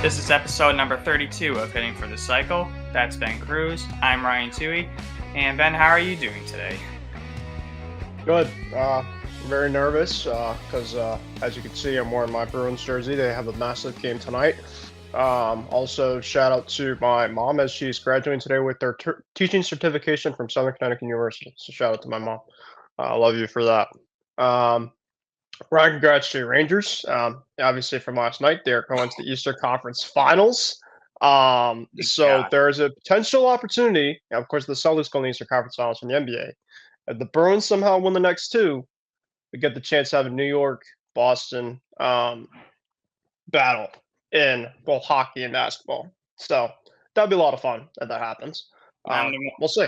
This is episode number 32 of Hitting for the Cycle. That's Ben Kruse. I'm Ryan Touhey. And Ben, how are you doing today? Good. Very nervous because, as you can see, I'm wearing my Bruins jersey. They have a massive game tonight. Also, shout out to my mom as she's graduating today with their teaching certification from Southern Connecticut University. So shout out to my mom. I love you for that. Ryan, congrats to your Rangers. Obviously, from last night, they're going to the Eastern Conference Finals. Thank So God. there's a potential opportunity. Of course, the Celtics go to the Eastern Conference Finals from the NBA. If the Bruins somehow win the next two, we get the chance to have a New York, Boston battle in both hockey and basketball. So that'd be a lot of fun if that happens. I'm the, We'll see.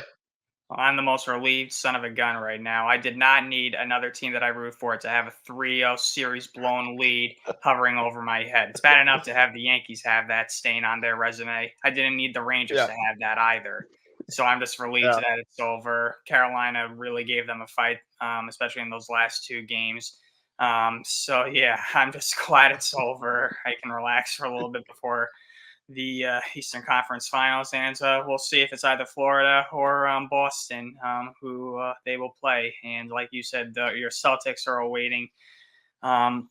I'm the most relieved son of a gun right now. I did not need another team that I root for to have a 3-0 series blown lead hovering over my head. It's bad enough to have the Yankees have that stain on their resume. I didn't need the Rangers Yeah, to have that either. So I'm just relieved yeah, that it's over. Carolina really gave them a fight, especially in those last two games. So yeah, I'm just glad it's over. I can relax for a little bit before the Eastern Conference Finals, and we'll see if it's either Florida or Boston who they will play. And like you said, your Celtics are awaiting um,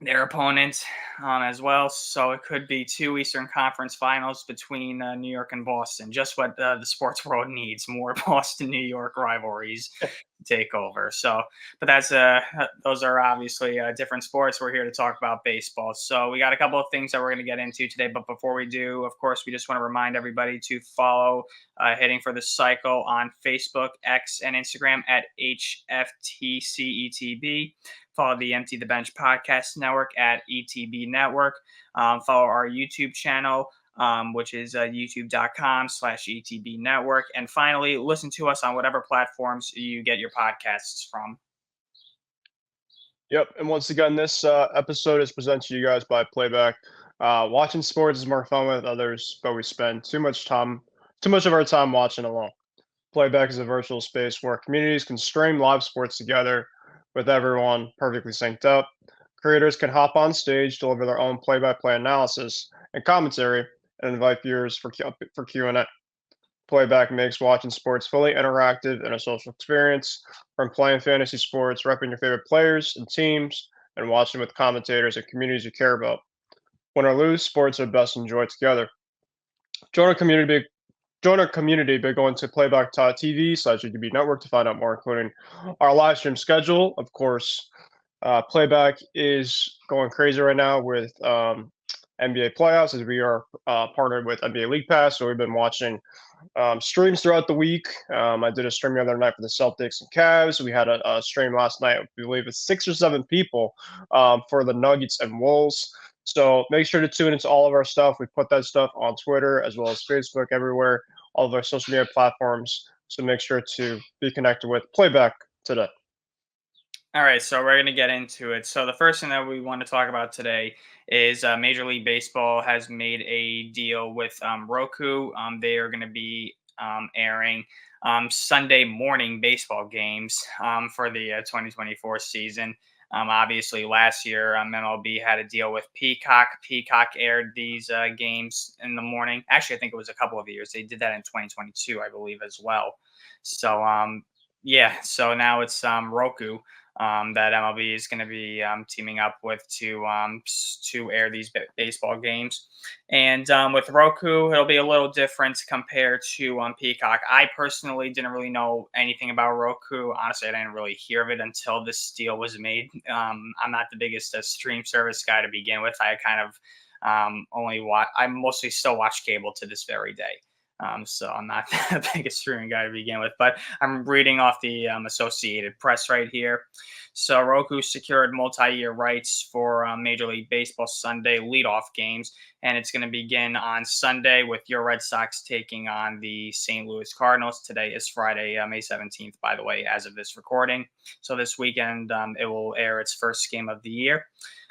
their opponent as well. So it could be two Eastern Conference Finals between New York and Boston. Just what the sports world needs: more Boston New York rivalries to take over. So, but that's those are obviously different sports. We're here to talk about baseball. So we got a couple of things that we're going to get into today. But before we do, of course, we just want to remind everybody to follow Hitting for the Cycle on Facebook, X, and Instagram at HFTCETB. Follow the Empty the Bench podcast network at ETB Network. Follow our YouTube channel, which is youtube.com/ETB Network. And finally, listen to us on whatever platforms you get your podcasts from. yep. And once again, this episode is presented to you guys by Playback. Watching sports is more fun with others, but we spend too much of our time watching alone. Playback is a virtual space where communities can stream live sports together with everyone perfectly synced up. Creators can hop on stage, deliver their own play-by-play analysis and commentary, and invite viewers for Q&A. Playback makes watching sports fully interactive and a social experience. From playing fantasy sports, repping your favorite players and teams, and watching with commentators and communities you care about. Win or lose, sports are best enjoyed together. Join our community Join our community by going to playback.tv/UTB Network to find out more, including our live stream schedule. Of course, Playback is going crazy right now with NBA playoffs as we are partnered with NBA League Pass. So we've been watching streams throughout the week. I did a stream the other night for the Celtics and Cavs. We had a stream last night, I believe it's 6 or 7 people for the Nuggets and Wolves. So make sure to tune into all of our stuff. We put that stuff on Twitter as well as Facebook, everywhere, all of our social media platforms. So make sure to be connected with Playback today. All right, so we're going to get into it. So the first thing that we want to talk about today is Major League Baseball has made a deal with Roku. They are going to be airing Sunday morning baseball games for the 2024 season. Obviously, last year MLB had a deal with Peacock. Peacock aired these games in the morning. Actually, I think it was a couple of years. They did that in 2022, I believe, as well. So, yeah, so now it's Roku that MLB is going to be teaming up with to air these baseball games. And with Roku, it'll be a little different compared to Peacock. I personally didn't really know anything about Roku. Honestly, I didn't really hear of it until this deal was made. I'm not the biggest stream service guy to begin with. I kind of I mostly still watch cable to this very day. So I'm not the biggest streaming guy to begin with, but I'm reading off the Associated Press right here. So Roku secured multi-year rights for Major League Baseball Sunday leadoff games, and it's going to begin on Sunday with your Red Sox taking on the St. Louis Cardinals. Today is Friday, May 17th, by the way, as of this recording. So this weekend, it will air its first game of the year.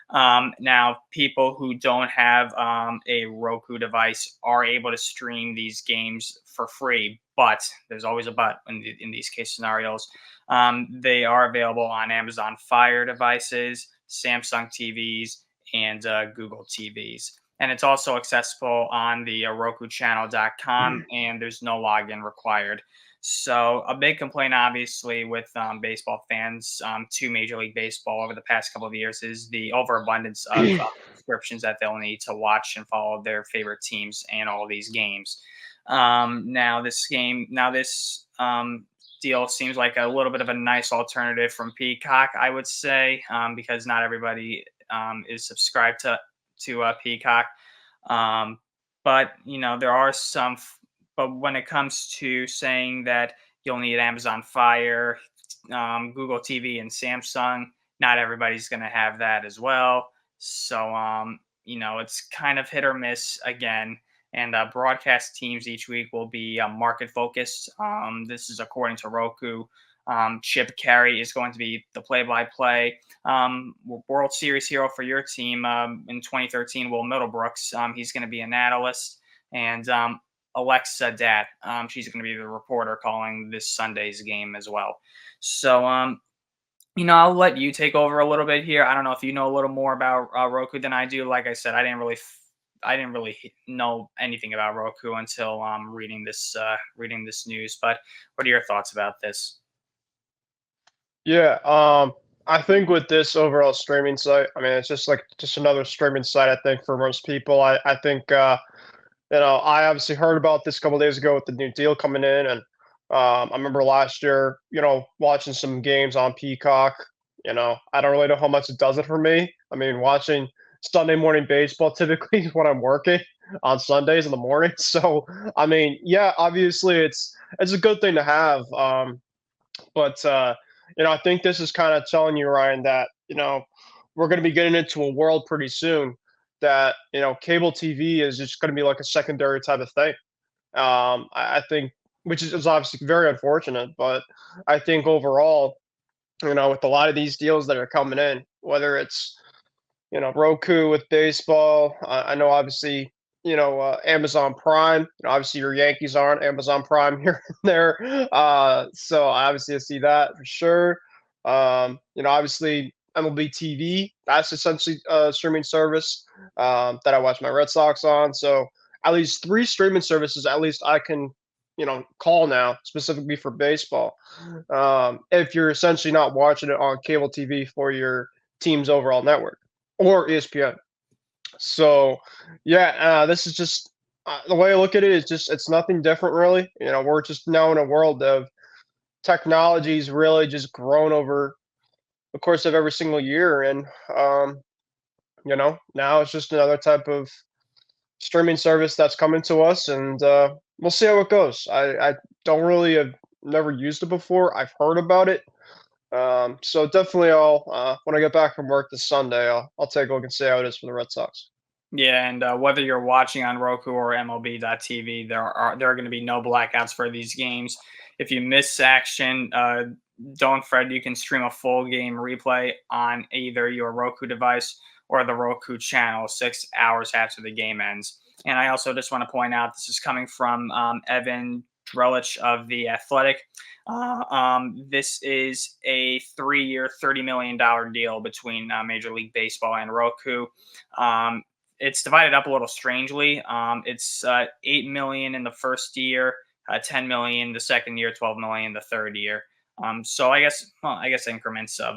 Now, people who don't have a Roku device are able to stream these games for free, but there's always a but in these case scenarios. They are available on Amazon Fire devices, Samsung TVs, and Google TVs. and it's also accessible on the RokuChannel.com, and there's no login required. So a big complaint, obviously, with baseball fans to Major League Baseball over the past couple of years is the overabundance of subscriptions that they'll need to watch and follow their favorite teams and all these games. Now this deal seems like a little bit of a nice alternative from Peacock, I would say, because not everybody is subscribed to Peacock. Um, but there are but when it comes to saying that you'll need Amazon Fire, Google TV, and Samsung, not everybody's going to have that as well. So it's kind of hit or miss again. And broadcast teams each week will be market focused. This is according to Roku. Chip Carey is going to be the play-by-play World Series hero for your team in 2013. Will Middlebrooks, he's going to be an analyst, and Alexa Dat, she's going to be the reporter calling this Sunday's game as well. So I'll let you take over a little bit here. I don't know if you know a little more about Roku than I do. Like I said, I didn't really know anything about Roku until reading this news. But what are your thoughts about this? Yeah, I think with this overall streaming site, I mean, it's just like just another streaming site. I think for most people, I think I obviously heard about this a couple days ago with the new deal coming in, and I remember last year, watching some games on Peacock. I don't really know how much it does it for me. I mean, watching Sunday morning baseball typically is when I'm working on Sundays in the morning. So, I mean, yeah, obviously it's a good thing to have. But I think this is kind of telling you, Ryan, that we're going to be getting into a world pretty soon that cable TV is just going to be like a secondary type of thing. I think, which is obviously very unfortunate, but I think overall, with a lot of these deals that are coming in, whether it's Roku with baseball. I know obviously, Amazon Prime. Obviously your Yankees aren't Amazon Prime here and there. So obviously I see that for sure. Obviously MLB TV. That's essentially a streaming service that I watch my Red Sox on. So at least three streaming services. At least I can, call now specifically for baseball. If you're essentially not watching it on cable TV for your team's overall network or ESPN. So, yeah, this is just the way I look at it is just it's nothing different really. We're just now in a world of technology's really just grown over the course of every single year, and now it's just another type of streaming service that's coming to us, and we'll see how it goes. I don't really have never used it before. I've heard about it. So definitely, I'll when I get back from work this Sunday, I'll take a look and see how it is for the Red Sox. Yeah, and whether you're watching on Roku or MLB.TV, there are going to be no blackouts for these games. If you miss action, don't fret. You can stream a full game replay on either your Roku device or the Roku channel 6 hours after the game ends. And I also just want to point out this is coming from Evan Drelich of The Athletic. This is a 3-year, $30 million deal between Major League Baseball and Roku. It's divided up a little strangely. It's 8 million in the first year, 10 million the second year, 12 million the third year. So I guess increments of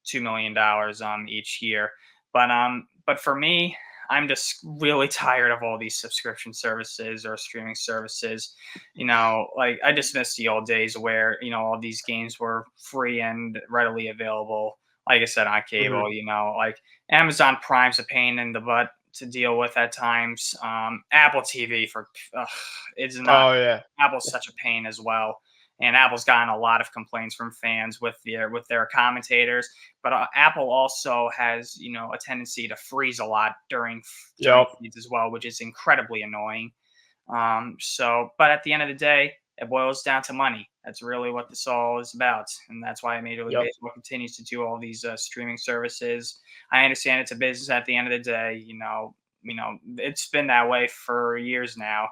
$2 million each year. But for me, I'm just really tired of all these subscription services or streaming services. Like I just miss the old days where all these games were free and readily available. Like I said, on Hmm. cable, like Amazon Prime's a pain in the butt to deal with at times. Apple TV it's not. Oh yeah, Apple's such a pain as well, and Apple's gotten a lot of complaints from fans with their commentators. But Apple also has a tendency to freeze a lot during yep, feeds as well, which is incredibly annoying. But at the end of the day, it boils down to money. That's really what this all is about, and that's why Major League yep, Baseball continues to do all these streaming services. I understand it's a business at the end of the day. It's been that way for years now.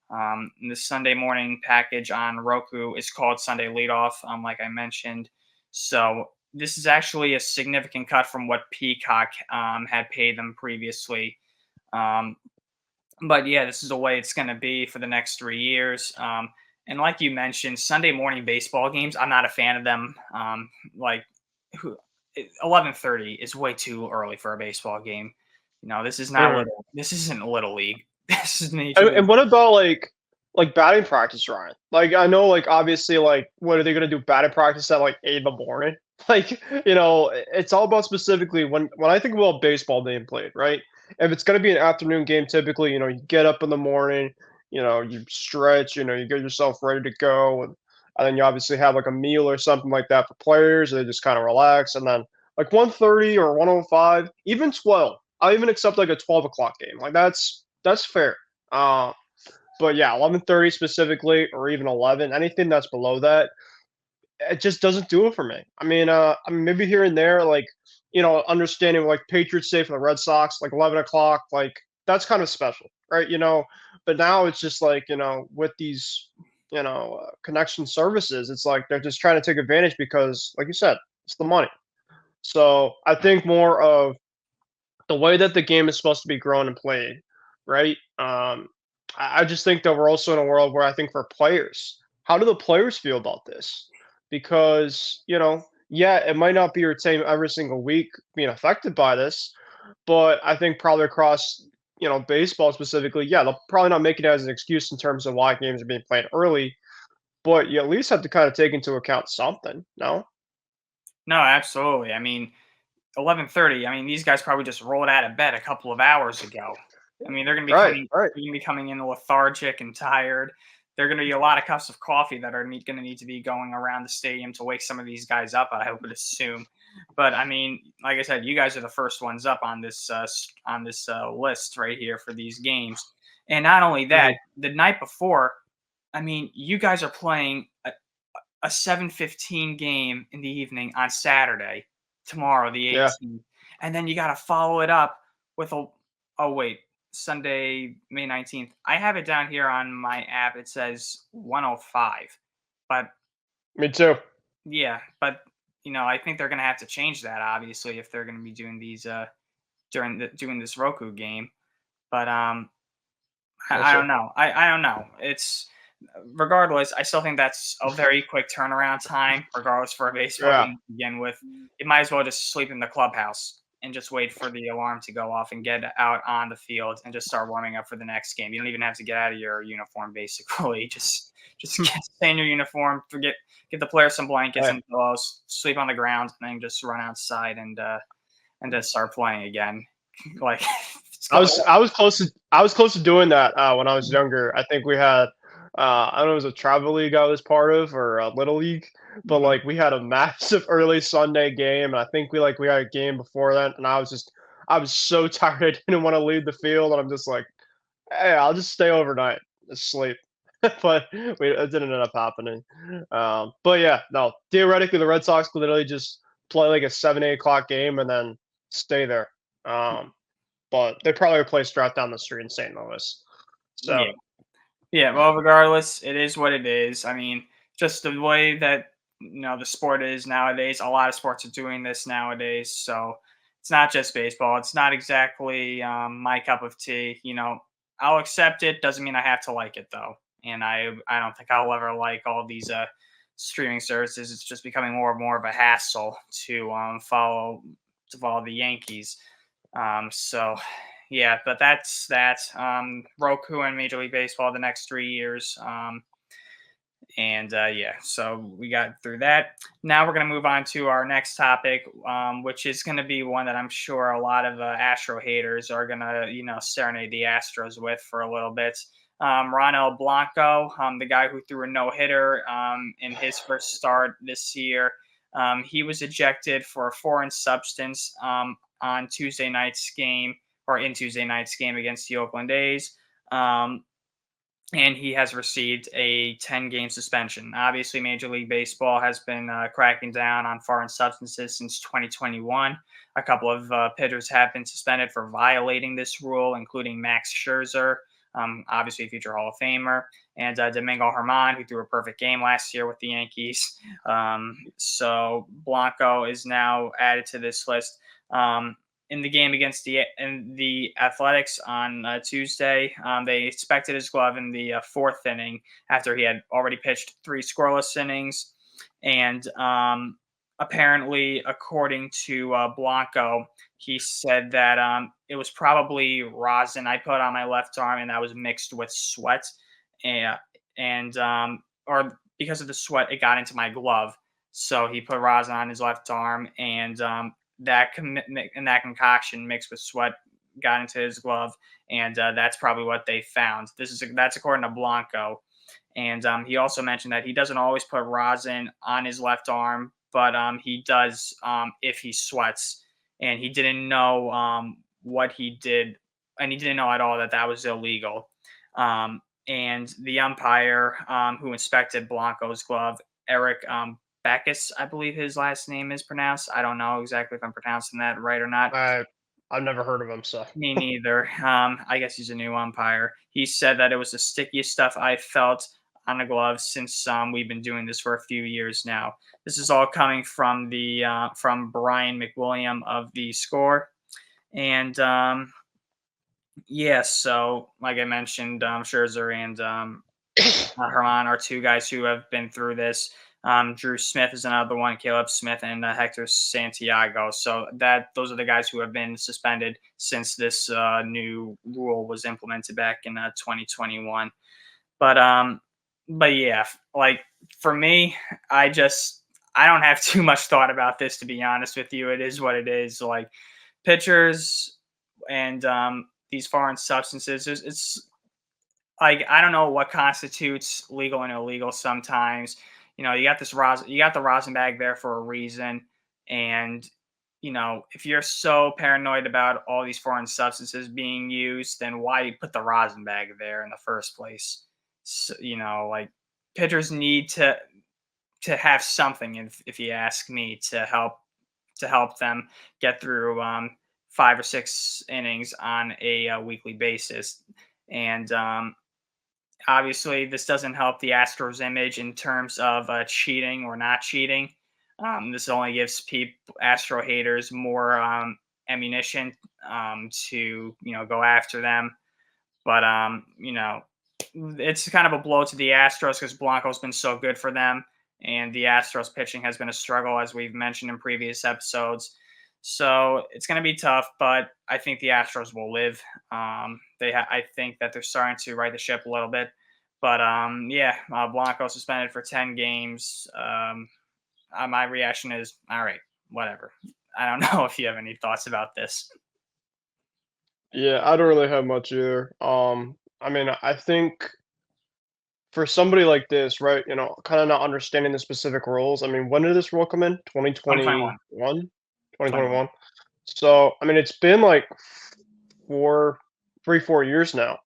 The Sunday morning package on Roku is called Sunday Leadoff, like I mentioned. So this is actually a significant cut from what Peacock had paid them previously. But yeah, this is the way it's going to be for the next 3 years. And like you mentioned, Sunday morning baseball games, I'm not a fan of them. Like, 11:30 is way too early for a baseball game. This is not Mhm. little. This isn't little league. This is major And league. what about like batting practice, Ryan? Like I know like obviously like what are they gonna do batting practice at like 8 in the morning? Like, it's all about specifically when I think about baseball being played, right? If it's gonna be an afternoon game, typically, you get up in the morning, you stretch, you get yourself ready to go and then you obviously have like a meal or something like that for players, they just kind of relax and then like 1:30 or 1:05, even 12. I even accept like a 12 o'clock game. Like that's fair. Uh, but yeah, 11:30 specifically, or even 11, anything that's below that, it just doesn't do it for me. I mean, maybe here and there, like understanding like Patriots say for the Red Sox, like 11 o'clock, like that's kind of special, right? But now it's just like with these connection services, it's like they're just trying to take advantage because, like you said, it's the money. So I think more of the way that the game is supposed to be grown and played, right? I just think that we're also in a world where I think for players, how do the players feel about this? Because, yeah, it might not be your team every single week being affected by this, but I think probably across, baseball specifically, yeah, they'll probably not make it as an excuse in terms of why games are being played early, but you at least have to kind of take into account something, no? No, absolutely. I mean, 11:30. I mean, these guys probably just rolled out of bed a couple of hours ago. I mean, Right, right. they're gonna be coming in lethargic and tired. There are gonna be a lot of cups of coffee that are gonna need to be going around the stadium to wake some of these guys up. I would assume, but I mean, like I said, you guys are the first ones up on this list right here for these games. And not only that, Mhm. the night before, I mean, you guys are playing a 7:15 game in the evening on Saturday, tomorrow, the Yeah, 18th, and then you gotta follow it up with a oh, wait, Sunday, May 19th. I have it down here on my app, it says 1:05, but me too. yeah, but, I think they're gonna have to change that, obviously, if they're gonna be doing these, doing this Roku game, but, I Also, don't know. I don't know. It's regardless, I still think that's a very quick turnaround time, regardless for a baseball yeah. game to begin with. You might as well just sleep in the clubhouse and just wait for the alarm to go off and get out on the field and just start warming up for the next game. You don't even have to get out of your uniform, basically. Just stay in your uniform, get the players some blankets Right. and pillows, sleep on the ground, and then just run outside and just start playing again. Like it's I go was I was close to I was close to doing that, when I was younger. I think we had, I don't know if it was a travel league I was part of or a little league, but, Mhm. like, we had a massive early Sunday game, and I think we had a game before that, and I was so tired, I didn't wanna leave the field, and I'm just like, "Hey, I'll just stay overnight, just sleep." But it didn't end up happening. But yeah, no, theoretically, the Red Sox could literally just play, like, a 7, 8 o'clock game and then stay there. Um but they probably replaced Stroud down the street in St. Louis. So Yeah. Yeah, well, regardless, it is what it is. I mean, just the way that the sport is nowadays. A lot of sports are doing this nowadays, so it's not just baseball. It's not exactly my cup of tea. I'll accept it. Doesn't mean I have to like it though, and I don't think I'll ever like all these streaming services. It's just becoming more and more of a hassle to follow the Yankees. So yeah, but that's that. Roku and Major League Baseball the next 3 years. And yeah, so we got through that. Now we're going to move on to our next topic, which is going to be one that I'm sure a lot of Astro haters are going to, serenade the Astros with for a little bit. Ronel Blanco, the guy who threw a no hitter in his first start this year, he was ejected for a foreign substance on Tuesday night's game or in Tuesday night's game against the Oakland A's. And he has received a 10-game suspension. Obviously, Major League Baseball has been cracking down on foreign substances since 2021. A couple of pitchers have been suspended for violating this rule, including Max Scherzer, obviously a future Hall of Famer, and Domingo Herman, who threw a perfect game last year with the Yankees. So Blanco is now added to this list. in the game against the Athletics on Tuesday. They inspected his glove in the fourth inning after he had already pitched three scoreless innings, and apparently, according to Blanco, he said that it was probably rosin I put on my left arm, and that was mixed with sweat, and or because of the sweat, it got into my glove. So he put rosin on his left arm, and that concoction mixed with sweat got into his glove, and that's probably what they found. That's according to Blanco, and he also mentioned that he doesn't always put rosin on his left arm, but he does if he sweats, and he didn't know what he did, and he didn't know at all that that was illegal. And the umpire who inspected Blanco's glove, Eric Backus, I believe his last name is pronounced. I don't know exactly if I'm pronouncing that right or not. I I've never heard of him, so Me neither. I guess he's a new umpire. He said that it was the stickiest stuff I felt on a glove since we've been doing this for a few years now. This is all coming from the from Brian McWilliam of the Score, and yeah. So, like I mentioned, Scherzer and Herman are two guys who have been through this. Drew Smith is another one, Caleb Smith and Hector Santiago. So that those are the guys who have been suspended since this new rule was implemented back in 2021. But yeah, like for me, I don't have too much thought about this, to be honest with you. It is what it is. Like pitchers and these foreign substances, it's like I don't know what constitutes legal and illegal sometimes. You got you got the rosin bag there for a reason. And if you're so paranoid about all these foreign substances being used, then why put the rosin bag there in the first place? So, like pitchers need to have something, if you ask me, to help them get through 5 or 6 innings on a weekly basis. And obviously, this doesn't help the Astros image in terms of cheating or not cheating. This only gives Astro haters more ammunition to go after them. But it's kind of a blow to the Astros because Blanco's been so good for them, and the Astros pitching has been a struggle, as we've mentioned in previous episodes. So it's going to be tough, but I think the Astros will live. I think that they're starting to right the ship a little bit, but yeah, Blanco suspended for 10 games. My reaction is all right, whatever. I don't know if you have any thoughts about this. yeah, I don't really have much either. I mean, I think for somebody like this, right, kind of not understanding the specific rules. I mean, when did this rule come in? 2021, 2021? 21. 2021. So, I mean, it's been like 4 years now.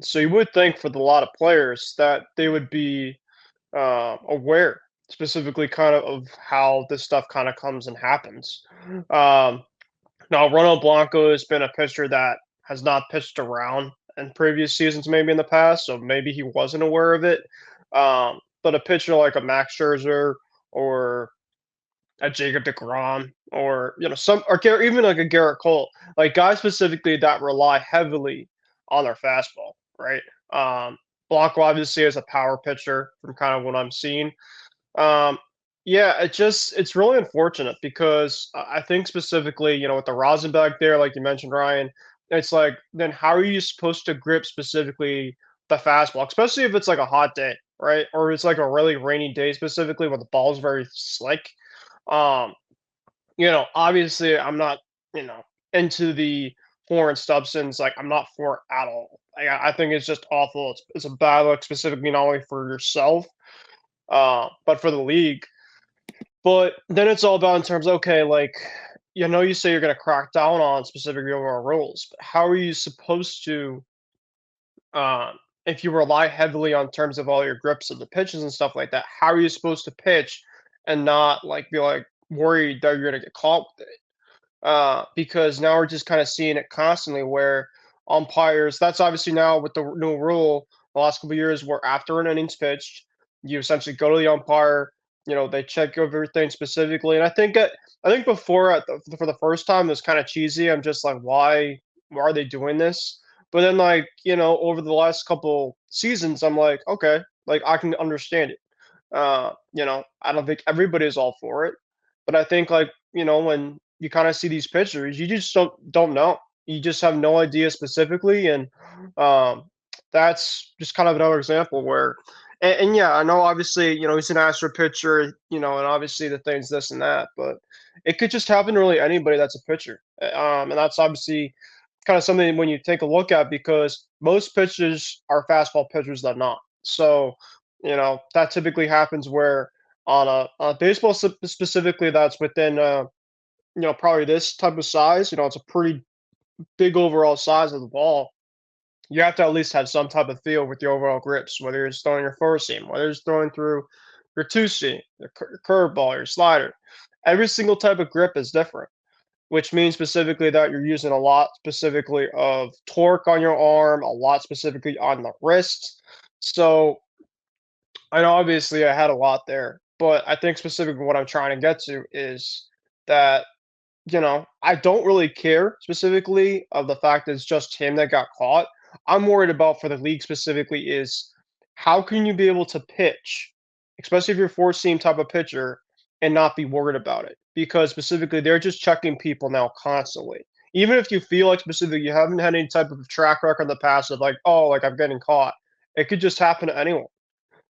So you would think for a lot of players that they would be aware, specifically kind of how this stuff kind of comes and happens. Um, Now, Ronel Blanco has been a pitcher that has not pitched around in previous seasons, maybe in the past, so maybe he wasn't aware of it. But a pitcher like a Max Scherzer or a Jacob DeGrom or even like a Garrett Cole, like guys specifically that rely heavily on their fastball, right? Um, Blanco obviously is a power pitcher from kind of what I'm seeing. Um, yeah, it's really unfortunate because I think specifically, with the Rosenberg there, like you mentioned, Ryan, it's like then how are you supposed to grip specifically the fastball, especially if it's like a hot day, right? Or it's like a really rainy day specifically when the ball's very slick. Um, obviously I'm not, into the foreign substance, like I'm not for it at all. I think it's just awful. It's a bad look specifically not only for yourself, but for the league. But then it's all about in terms, okay, like, you say you're going to crack down on specific overall rules, but how are you supposed to, if you rely heavily on terms of all your grips of the pitches and stuff like that, how are you supposed to pitch and not like be like worried that you're going to get caught with it? Because now we're just kind of seeing it constantly where umpires, that's obviously now with the new rule, the last couple of years, where after an innings pitched, you essentially go to the umpire, They check everything specifically, and I think before for the first time it was kind of cheesy. I'm just like, why are they doing this? But then like over the last couple seasons, I'm like, okay, like I can understand it. I don't think everybody is all for it, but I think like when you kind of see these pictures, you just don't know. You just have no idea specifically, and um, that's just kind of another example where, and yeah, I know obviously he's an Astro pitcher, and obviously the things this and that, but it could just happen to really anybody that's a pitcher, and that's obviously kind of something when you take a look at because most pitchers are fastball pitchers that not. So that typically happens where on a baseball specifically that's within probably this type of size. It's a pretty big overall size of the ball. You have to at least have some type of feel with your overall grips, whether you're throwing your four seam, whether it's throwing through your two seam, your curveball, your slider. Every single type of grip is different, which means specifically that you're using a lot specifically of torque on your arm, a lot specifically on the wrist. So I know obviously I had a lot there, but I think specifically what I'm trying to get to is that I don't really care specifically of the fact that it's just him that got caught. I'm worried about for the league specifically is how can you be able to pitch, especially if you're four seam type of pitcher, and not be worried about it? Because specifically they're just checking people now constantly. Even if you feel like specifically you haven't had any type of track record in the past of like, oh, like I'm getting caught, it could just happen to anyone.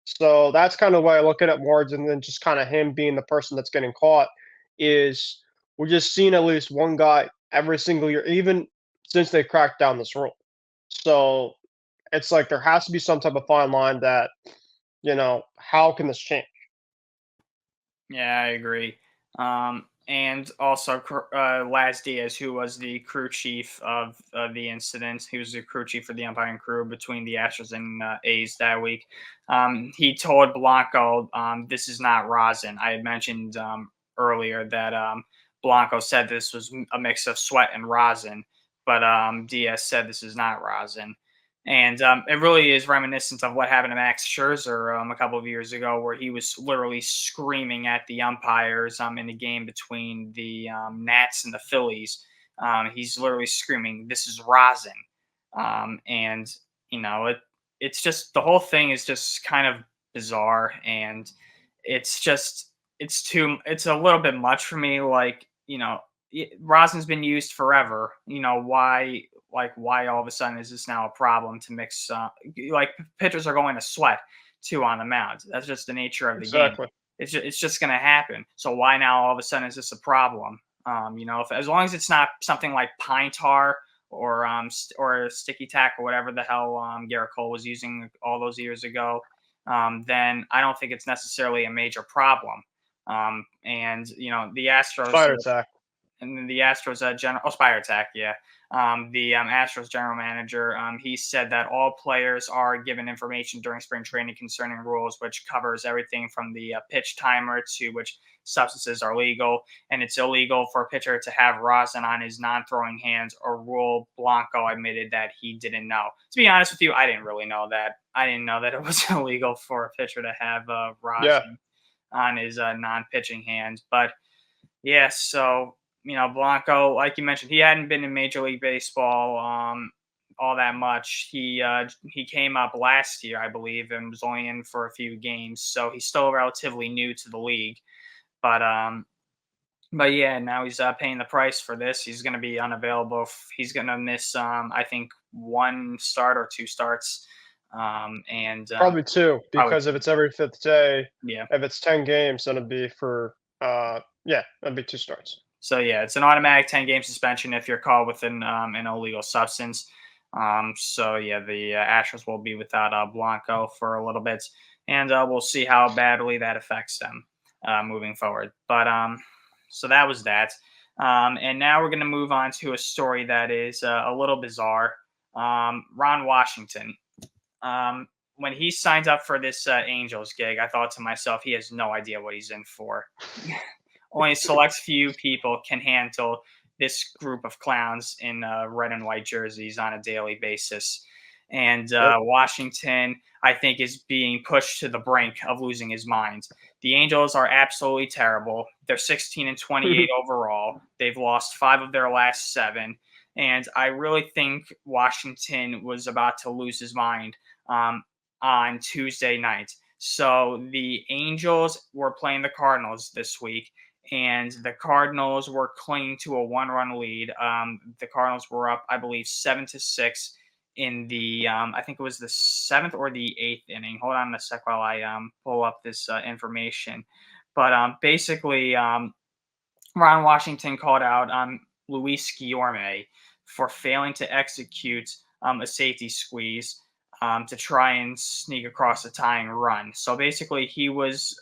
So that's kind of why I look at it more than just kind of him being the person that's getting caught. Is we're just seeing at least one guy every single year, even since they cracked down this rule. So it's like there has to be some type of fine line that how can this change? Yeah, I agree. And also, Laz Diaz, who was the crew chief of the incident, he was the crew chief for the umpiring crew between the Astros and A's that week. He told Blanco, "This is not rosin." I had mentioned earlier that Blanco said this was a mix of sweat and rosin, but Diaz said this is not rosin. And it really is reminiscent of what happened to Max Scherzer a couple of years ago, where he was literally screaming at the umpires in the game between the Nats and the Phillies. He's literally screaming, "This is rosin," and it's just the whole thing is just kind of bizarre, and it's just it's a little bit much for me. Like rosin's been used forever. Why all of a sudden is this now a problem to mix? Like pitchers are going to sweat too on the mound. That's just the nature of the game. Exactly. It's just going to happen. So why now all of a sudden is this a problem? If as long as it's not something like pine tar or sticky tack or whatever the hell Garrett Cole was using all those years ago, then I don't think it's necessarily a major problem. And the Astros, Spider attack. and then the Astros general, Spire Attack, yeah. The Astros general manager, he said that all players are given information during spring training concerning rules, which covers everything from the pitch timer to which substances are legal, and it's illegal for a pitcher to have rosin on his non-throwing hands, or rule Blanco admitted that he didn't know. To be honest with you, I didn't really know that. I didn't know that it was illegal for a pitcher to have Yeah. rosin on his non-pitching hands, but yeah, so Blanco, like you mentioned, he hadn't been in Major League Baseball all that much. He came up last year, I believe, and was only in for a few games, so he's still relatively new to the league. But yeah, now he's paying the price for this. He's going to be unavailable. He's going to miss, I think, one start or two starts, and Probably two, probably because if it's every fifth day, yeah. if it's 10 games, then it'd be for yeah, that'd be two starts. So yeah, it's an automatic 10-game suspension if you're caught with an illegal substance. So yeah, the Astros will be without Blanco for a little bit, and we'll see how badly that affects them moving forward. But so that was that, and now we're going to move on to a story that is a little bizarre. Ron Washington. When he signed up for this Angels gig, I thought to myself, he has no idea what he's in for. Only a select few people can handle this group of clowns in red and white jerseys on a daily basis. And Yep. Washington, I think, is being pushed to the brink of losing his mind. The Angels are absolutely terrible. They're 16-28 overall. They've lost 5 of their last 7. And I really think Washington was about to lose his mind um, on Tuesday night. So the Angels were playing the Cardinals this week, and the Cardinals were clinging to a 1-run lead. The Cardinals were up, I believe, 7-6 in the I think it was the 7th or the 8th inning. Hold on a sec while I pull up this information. But basically, Ron Washington called out Luis Guillomre for failing to execute a safety squeeze to try and sneak across a tying run. So basically, he was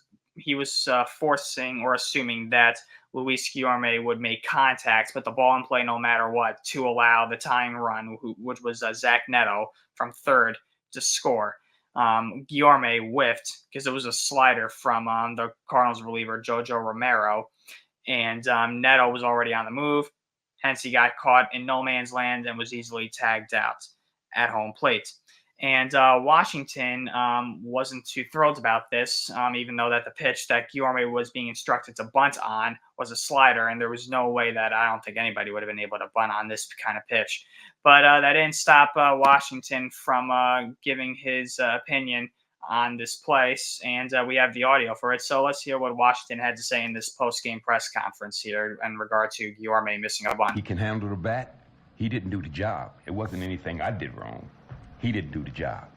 forcing or assuming that Luis Guillorme would make contact, but the ball in play no matter what to allow the tying run, which was Zach Neto from third to score. Guillorme whiffed because it was a slider from the Cardinals reliever Jojo Romero, and Neto was already on the move. Hence, he got caught in no man's land and was easily tagged out at home plate. And Washington wasn't too thrilled about this, even though that the pitch that Guillorme was being instructed to bunt on was a slider, and there was no way that I don't think anybody would have been able to bunt on this kind of pitch. But that didn't stop Washington from giving his opinion on this place, and we have the audio for it. So let's hear what Washington had to say in this post-game press conference here in regard to Guillorme missing a bunt. He can handle the bat. He didn't do the job. It wasn't anything I did wrong. He didn't do the job.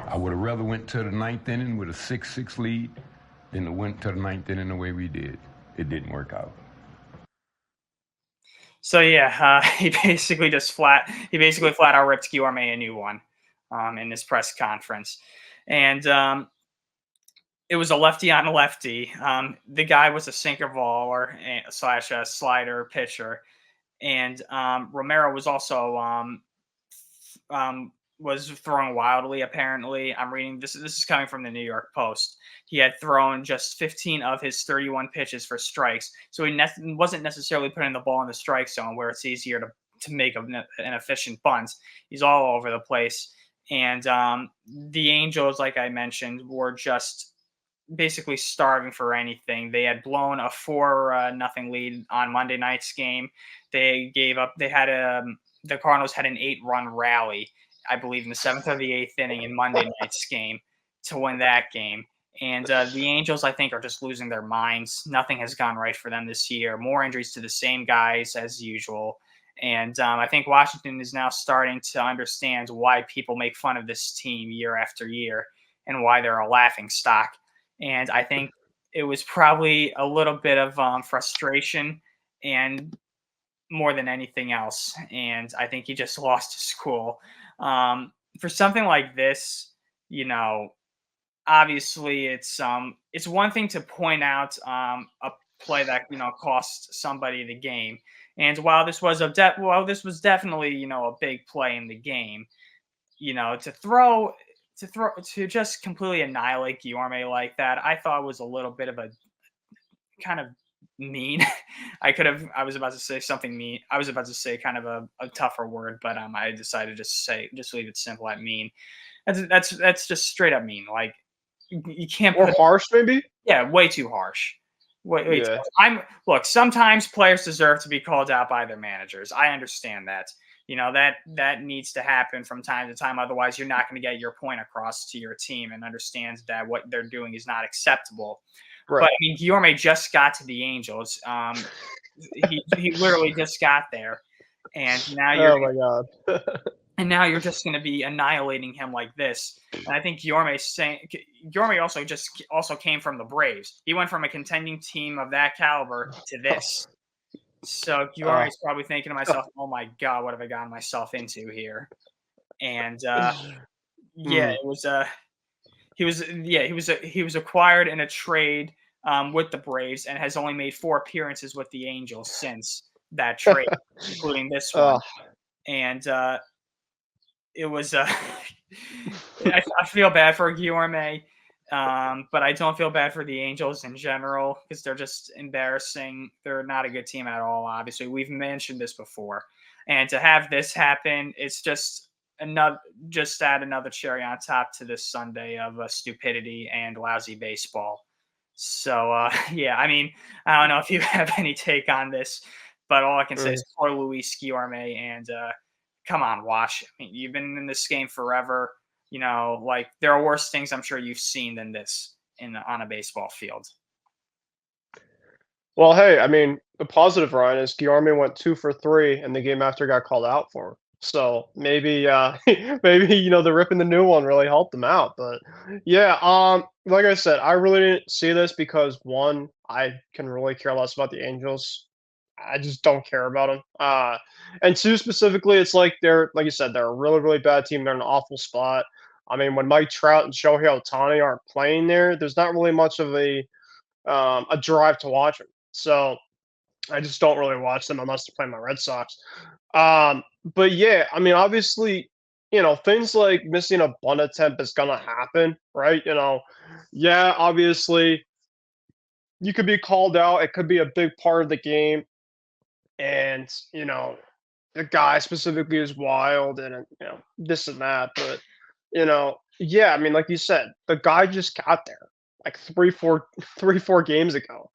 I would have rather went to the 9th inning with a 6-6 lead than to went to the 9th inning the way we did. It didn't work out. So yeah, he basically flat out ripped Guillorme a new one in this press conference, and it was a lefty on a lefty. The guy was a sinker baller slash a slider pitcher, and Romero was also was throwing wildly. Apparently, I'm reading this. This is coming from the New York Post. He had thrown just 15 of his 31 pitches for strikes, so he wasn't necessarily putting the ball in the strike zone where it's easier to make an efficient bunt. He's all over the place, and the Angels, like I mentioned, were just basically starving for anything. They had blown a 4-0 lead on Monday night's game. They gave up. The Cardinals had an 8-run rally, I believe, in the 7th or the 8th inning in Monday night's game to win that game. And the Angels, I think, are just losing their minds. Nothing has gone right for them this year. More injuries to the same guys as usual. And I think Washington is now starting to understand why people make fun of this team year after year and why they're a laughing stock. And I think it was probably a little bit of frustration and more than anything else. And I think he just lost his cool. For something like this, obviously it's one thing to point out a play that cost somebody the game. And while this was definitely a big play in the game, to just completely annihilate Guillorme like that, I thought was a little bit of a kind of mean. I was about to say something mean. I was about to say kind of a tougher word, but I decided to just leave it simple at mean. That's just straight up mean. Like you can't Or harsh, maybe. Yeah, way too harsh. Way Yeah. Look, sometimes players deserve to be called out by their managers. I understand that. That needs to happen from time to time. Otherwise, you're not going to get your point across to your team and understand that what they're doing is not acceptable. Right. But I mean, Guillorme just got to the Angels. He literally just got there, and now Oh my god. and now you're just going to be annihilating him like this. And I think Guillorme also came from the Braves. He went from a contending team of that caliber to this. So Guillorme is probably thinking to myself, "Oh my God, what have I gotten myself into here?" And it was he was acquired in a trade with the Braves and has only made 4 appearances with the Angels since that trade, including this one. And it was I feel bad for Guillorme. But I don't feel bad for the Angels in general because they're just embarrassing. They're not a good team at all. Obviously, we've mentioned this before, and to have this happen, it's just add another cherry on top to this Sunday of stupidity and lousy baseball. So yeah, I mean, I don't know if you have any take on this, but all I can say Mm. is poor Luis Guillomre and come on, Wash. I mean, you've been in this game forever. Like there are worse things I'm sure you've seen than this on a baseball field. Well, hey, I mean, the positive, Ryan, is Guillaume went 2 for 3 in the game after he got called out for. So maybe, maybe the rip in the new one really helped him out. But yeah, like I said, I really didn't see this because one, I can really care less about the Angels. I just don't care about them. And two, specifically, it's like like you said, they're a really, really bad team. They're in an awful spot. I mean, when Mike Trout and Shohei Ohtani aren't playing there, there's not really much of a drive to watch them. So I just don't really watch them unless they're playing my Red Sox. But yeah, I mean, obviously, things like missing a bunt attempt is gonna happen, right? Yeah, obviously, you could be called out. It could be a big part of the game, and the guy specifically is wild, and this and that. But yeah, I mean, like you said, the guy just got there like 3, 4 games ago,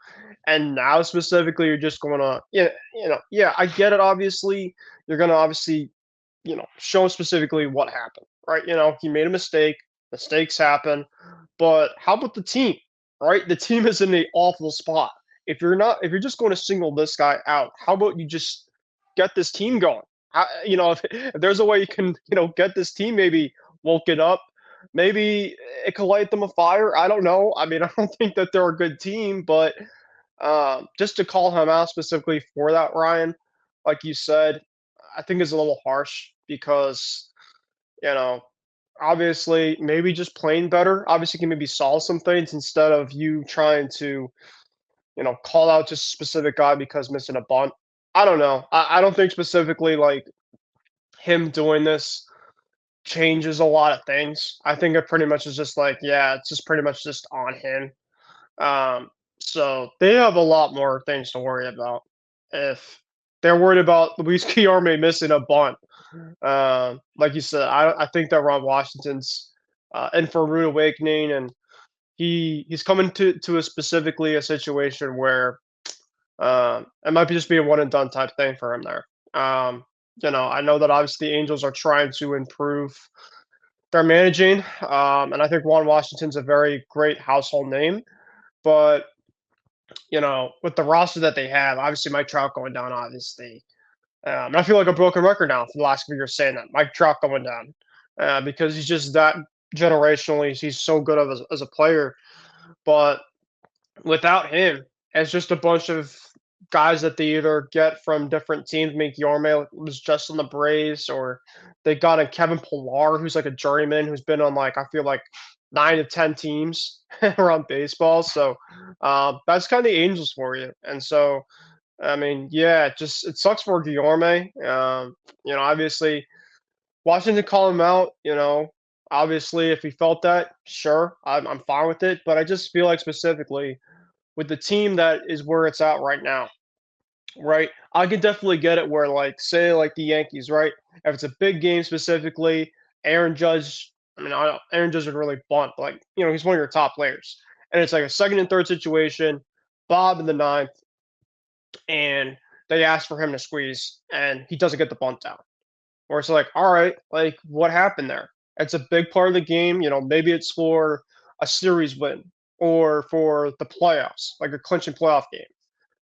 and now specifically, you're just going to, yeah, I get it. Obviously, you're going to obviously, show specifically what happened, right? He made a mistake. Mistakes happen, but how about the team, right? The team is in an awful spot. If you're just going to single this guy out, how about you just get this team going? If there's a way you can, get this team maybe woken up, maybe it could light them a fire. I don't know. I mean, I don't think that they're a good team, but just to call him out specifically for that, Ryan, like you said, I think is a little harsh because, you know, obviously maybe just playing better. Obviously, can maybe solve some things instead of you trying to, call out just a specific guy because missing a bunt. I don't know. I don't think specifically like him doing this changes a lot of things. I think it pretty much is just like, yeah, it's just pretty much just on him. So they have a lot more things to worry about. If they're worried about Luis Guillorme missing a bunt, like you said, I think that Ron Washington's in for a rude awakening, and he's coming to a specifically a situation where it might be just be a one and done type thing for him there. I know that obviously the Angels are trying to improve their managing, and I think Ron Washington's a very great household name, but with the roster that they have, obviously Mike Trout going down, obviously. And I feel like a broken record now for the last few years saying that Mike Trout going down because he's just that generationally. He's so good as a player, but without him, it's just a bunch of guys that they either get from different teams. Make Yorme was just on the Braves, or they got a Kevin Pillar, who's like a journeyman who's been on like I feel like 9 to 10 teams around baseball. So that's kind of the Angels for you. And so I mean, yeah, it sucks for Guillorme. Obviously Washington call him out. Obviously if he felt that, sure, I'm fine with it. But I just feel like specifically with the team that is where it's at right now, right? I could definitely get it where, like, say, like the Yankees, right? If it's a big game specifically, Aaron Judge, I mean, Aaron Judge would really bunt, but like, he's one of your top players. And it's like a second and third situation, Bob in the ninth, and they ask for him to squeeze, and he doesn't get the bunt down. Or it's like, all right, like, what happened there? It's a big part of the game. Maybe it's for a series win or for the playoffs, like a clinching playoff game.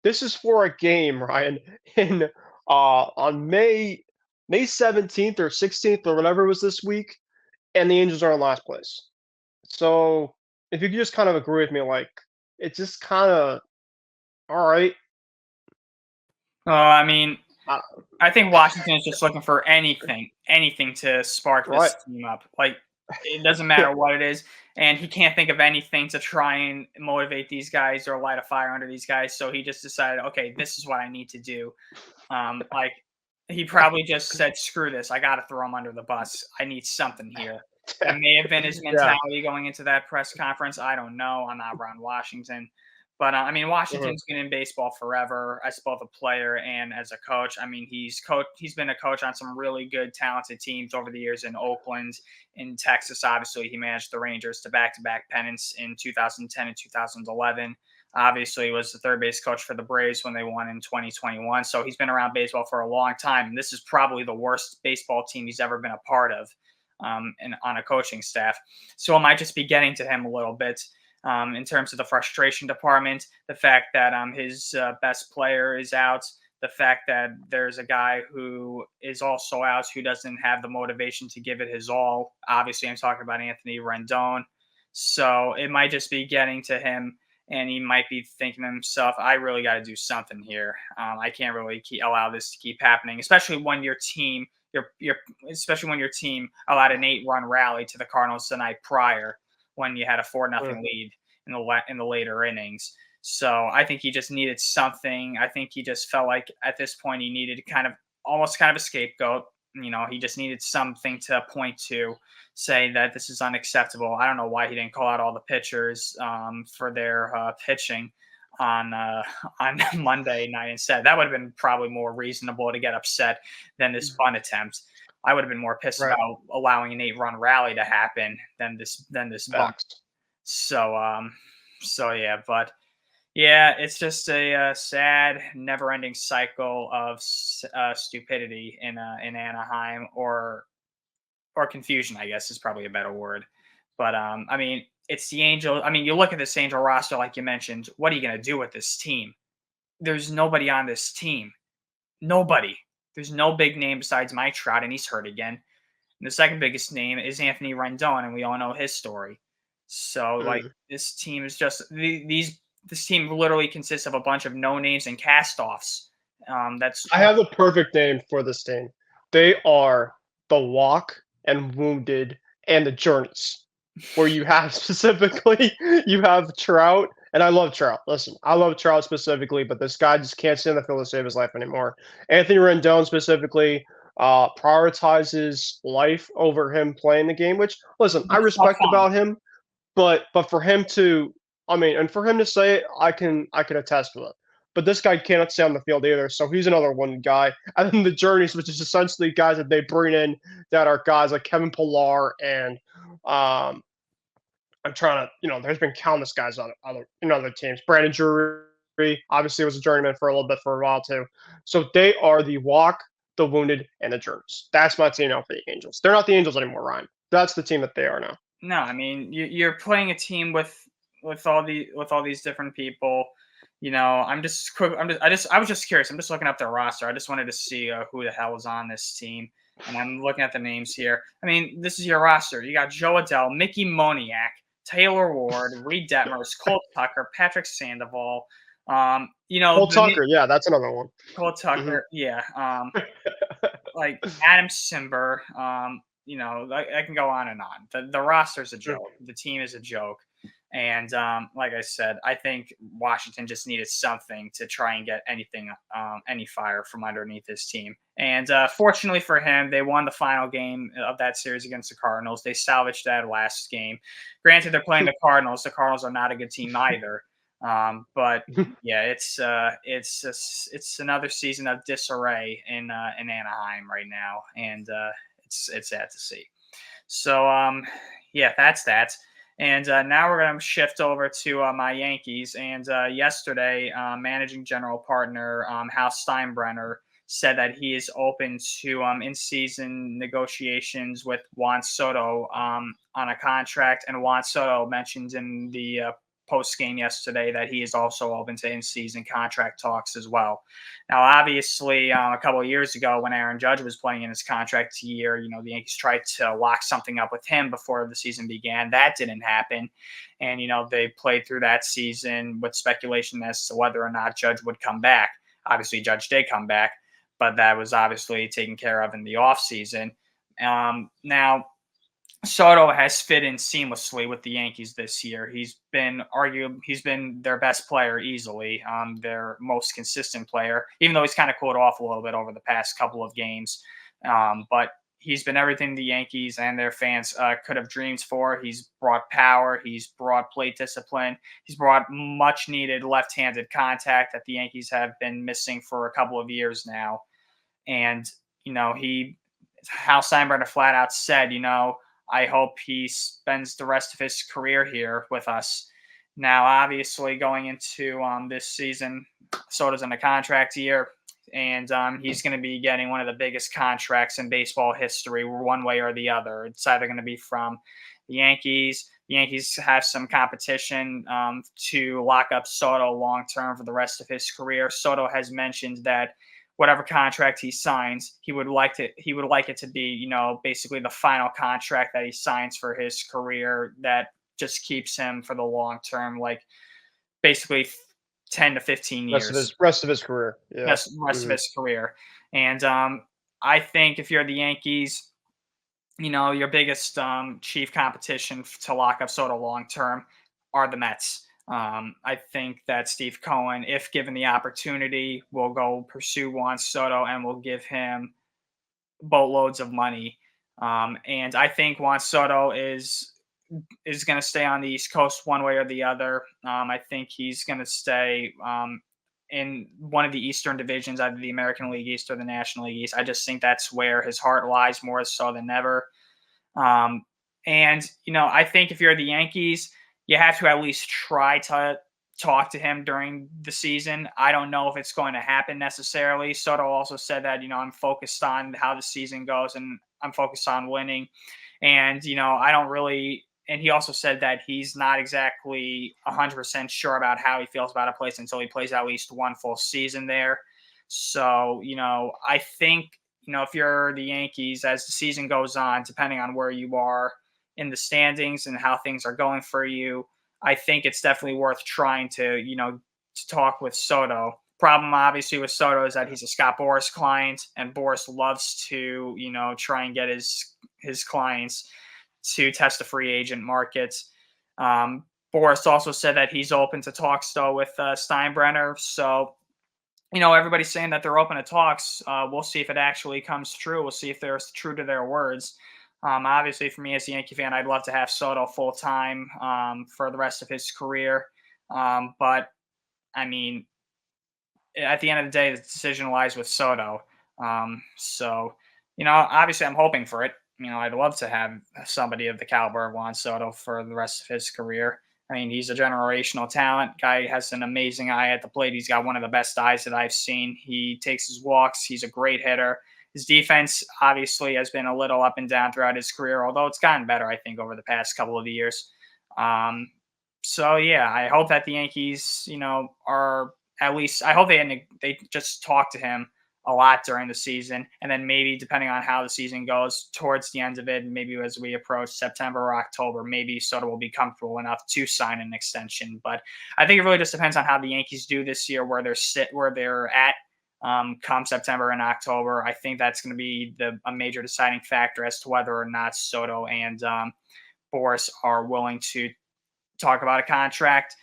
This is for a game, Ryan, in on May 17th or 16th or whatever it was this week, and the Angels are in last place. So if you could just kind of agree with me, like it's just kind of all right. I mean, Uh, I think Washington is just looking for anything to spark right. this team up. Like it doesn't matter what it is, and he can't think of anything to try and motivate these guys or light a fire under these guys. So he just decided, okay, this is what I need to do. Like he probably just said, "Screw this! I got to throw him under the bus. I need something here." That may have been his Yeah. mentality going into that press conference. I don't know. I'm not around Washington. But I mean, Mhm. Washington's been in baseball forever as both a player and as a coach. I mean, he's been a coach on some really good, talented teams over the years in Oakland, in Texas. Obviously, he managed the Rangers to back-to-back pennants in 2010 and 2011. Obviously, he was the third base coach for the Braves when they won in 2021. So he's been around baseball for a long time. And this is probably the worst baseball team he's ever been a part of, and on a coaching staff. So it might just be getting to him a little bit. In terms of the frustration department, the fact that his best player is out, the fact that there's a guy who is also out who doesn't have the motivation to give it his all. Obviously, I'm talking about Anthony Rendon. So it might just be getting to him, and he might be thinking to himself, "I really got to do something here. I can't really allow this to keep happening, especially when your team." Especially when your team allowed an 8-run rally to the Cardinals the night prior, when you had a 4-0 lead in the later innings. So I think he just needed something. I think he just felt like at this point he needed almost kind of a scapegoat. He just needed something to point to, say that this is unacceptable. I don't know why he didn't call out all the pitchers for their pitching on Monday night instead. That would have been probably more reasonable to get upset than this bunt attempt. I would have been more pissed Right. about allowing an 8-run rally to happen than this bunt. Facts. So yeah, but yeah, it's just a sad, never-ending cycle of stupidity in Anaheim, or confusion, I guess is probably a better word. But I mean, it's the Angels. I mean, you look at this Angel roster, like you mentioned. What are you going to do with this team? There's nobody on this team. Nobody. There's no big name besides Mike Trout, and he's hurt again. And the second biggest name is Anthony Rendon, and we all know his story. So, like, Mm. this team is just This team literally consists of a bunch of no names and cast-offs. That's I have the perfect name for this team. They are the walk and wounded and the journeys, where you have specifically you have Trout, and I love Trout. Listen, I love Trout specifically, but this guy just can't stand the field to save his life anymore. Anthony Rendon specifically prioritizes life over him playing the game, which listen, I it's not respect fun. about him, but for him to, I mean, and for him to say it, I can attest to it. But this guy cannot stay on the field either, so he's another one guy. And then the journeys, which is essentially guys that they bring in that are guys like Kevin Pillar and I'm trying to, there's been countless guys on other teams. Brandon Drury obviously was a journeyman for a little bit for a while too. So they are the walk, the wounded, and the journeys. That's my team now for the Angels. They're not the Angels anymore, Ryan. That's the team that they are now. No, I mean you're playing a team with all these different people. I'm just quick. I was just curious. I'm just looking up their roster. I just wanted to see who the hell is on this team, and I'm looking at the names here. I mean, this is your roster. You got Joe Adell, Mickey Moniak, Taylor Ward, Reed Detmers, Cole Tucker, Patrick Sandoval. Cole Tucker, yeah, that's another one. Cole Mhm. Tucker, yeah. Like Adam Simber. I can go on and on. The roster's a joke. The team is a joke. And like I said, I think Washington just needed something to try and get any fire from underneath this team. And fortunately for him, they won the final game of that series against the Cardinals. They salvaged that last game. Granted, they're playing the Cardinals. The Cardinals are not a good team either. But yeah, it's another season of disarray in Anaheim right now, and it's sad to see. So yeah, that's that. And now we're going to shift over to my Yankees. And yesterday, managing general partner Hal Steinbrenner said that he is open to in-season negotiations with Juan Soto on a contract. And Juan Soto mentioned in the post game yesterday that he is also open to in-season contract talks as well. Now, obviously, a couple of years ago when Aaron Judge was playing in his contract year, the Yankees tried to lock something up with him before the season began. That didn't happen. And, they played through that season with speculation as to whether or not Judge would come back. Obviously, Judge did come back, but that was obviously taken care of in the offseason. Now, Soto has fit in seamlessly with the Yankees this year. He's been their best player easily, their most consistent player, even though he's kind of cooled off a little bit over the past couple of games. But he's been everything the Yankees and their fans could have dreamed for. He's brought power. He's brought plate discipline. He's brought much needed left-handed contact that the Yankees have been missing for a couple of years now. And Hal Steinbrenner flat out said, I hope he spends the rest of his career here with us. Now, obviously, going into this season, Soto's in a contract year, and he's going to be getting one of the biggest contracts in baseball history, one way or the other. It's either going to be from the Yankees. The Yankees have some competition to lock up Soto long term for the rest of his career. Soto has mentioned that whatever contract he signs, he would like it to be, basically the final contract that he signs for his career that just keeps him for the long term, like basically 10 to 15 years. Rest of his career. Yeah. Rest of his career. And I think if you're the Yankees, your biggest chief competition to lock up Soto long term are the Mets. I think that Steve Cohen, if given the opportunity, will go pursue Juan Soto and will give him boatloads of money. And I think Juan Soto is going to stay on the East Coast one way or the other. I think he's going to stay in one of the Eastern divisions, either the American League East or the National League East. I just think that's where his heart lies more so than ever. I think if you're the Yankees, you have to at least try to talk to him during the season. I don't know if it's going to happen necessarily. Soto also said that, I'm focused on how the season goes and I'm focused on winning. And, I don't really, and he also said that he's not exactly 100% sure about how he feels about a place until he plays at least one full season there. So, I think, if you're the Yankees, as the season goes on, depending on where you are in the standings and how things are going for you, I think it's definitely worth trying to, to talk with Soto. Problem obviously with Soto is that he's a Scott Boras client, and Boras loves to, try and get his clients to test the free agent market. Boras also said that he's open to talks though with Steinbrenner. So, everybody's saying that they're open to talks. We'll see if it actually comes true. We'll see if they're true to their words. Obviously, for me as a Yankee fan, I'd love to have Soto full time for the rest of his career. But I mean, at the end of the day, the decision lies with Soto. Obviously, I'm hoping for it. I'd love to have somebody of the caliber of Juan Soto for the rest of his career. I mean, he's a generational talent. Guy has an amazing eye at the plate. He's got one of the best eyes that I've seen. He takes his walks. He's a great hitter. His defense obviously has been a little up and down throughout his career, although it's gotten better, I think, over the past couple of years. I hope that the Yankees, are at least, I hope they just talk to him a lot during the season. And then maybe depending on how the season goes towards the end of it, maybe as we approach September or October, maybe Soto will be comfortable enough to sign an extension. But I think it really just depends on how the Yankees do this year, where they're at come September and October. I think that's going to be a major deciding factor as to whether or not Soto and Boras are willing to talk about a contract.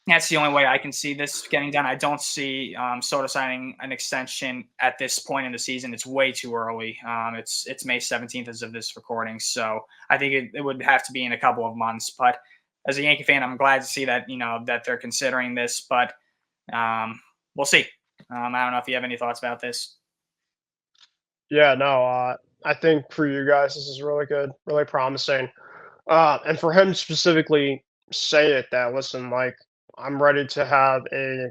That's the only way I can see this getting done. I don't see Soto signing an extension at this point in the season. It's way too early. It's May 17th as of this recording. So I think it would have to be in a couple of months. But as a Yankee fan, I'm glad to see that, that they're considering this. But we'll see. I don't know if you have any thoughts about this. Yeah, no, I think for you guys, this is really good, really promising. And for him specifically, say it that, listen, like, I'm ready to have a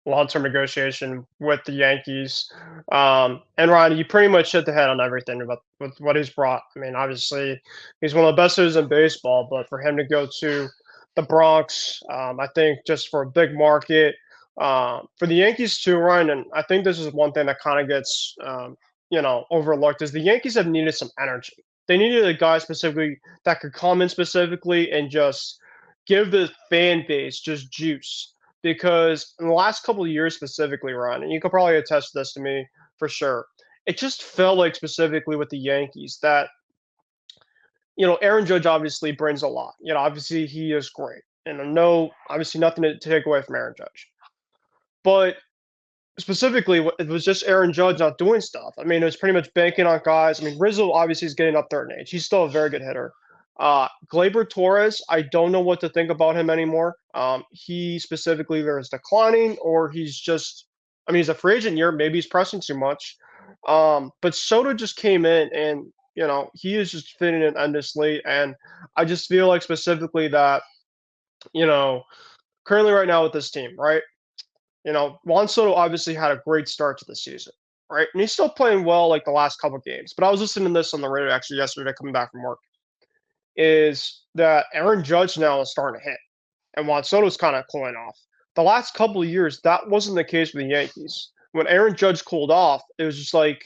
long-term negotiation with the Yankees. And Ryan, you pretty much hit the head on everything with what he's brought. I mean, obviously, he's one of the best hitters in baseball, but for him to go to the Bronx, I think just for a big market, for the Yankees too, Ryan, and I think this is one thing that kind of gets, overlooked, is the Yankees have needed some energy. They needed a guy specifically that could come in specifically and just give the fan base just juice. Because in the last couple of years specifically, Ryan, and you could probably attest to this to me for sure, it just felt like specifically with the Yankees that, Aaron Judge obviously brings a lot. Obviously he is great. And I know obviously nothing to take away from Aaron Judge. But specifically, it was just Aaron Judge not doing stuff. I mean, it was pretty much banking on guys. I mean, Rizzo obviously is getting up there in age. He's still a very good hitter. Gleyber Torres, I don't know what to think about him anymore. He specifically either is declining or he's just, I mean, he's a free agent year. Maybe he's pressing too much. But Soto just came in and, he is just fitting in endlessly. And I just feel like specifically that, you know, currently right now with this team, right? Juan Soto obviously had a great start to the season, right? And he's still playing well like the last couple games. But I was listening to this on the radio actually yesterday coming back from work. Is that Aaron Judge now is starting to hit and Juan Soto's kind of cooling off. The last couple of years, that wasn't the case with the Yankees. When Aaron Judge cooled off, it was just like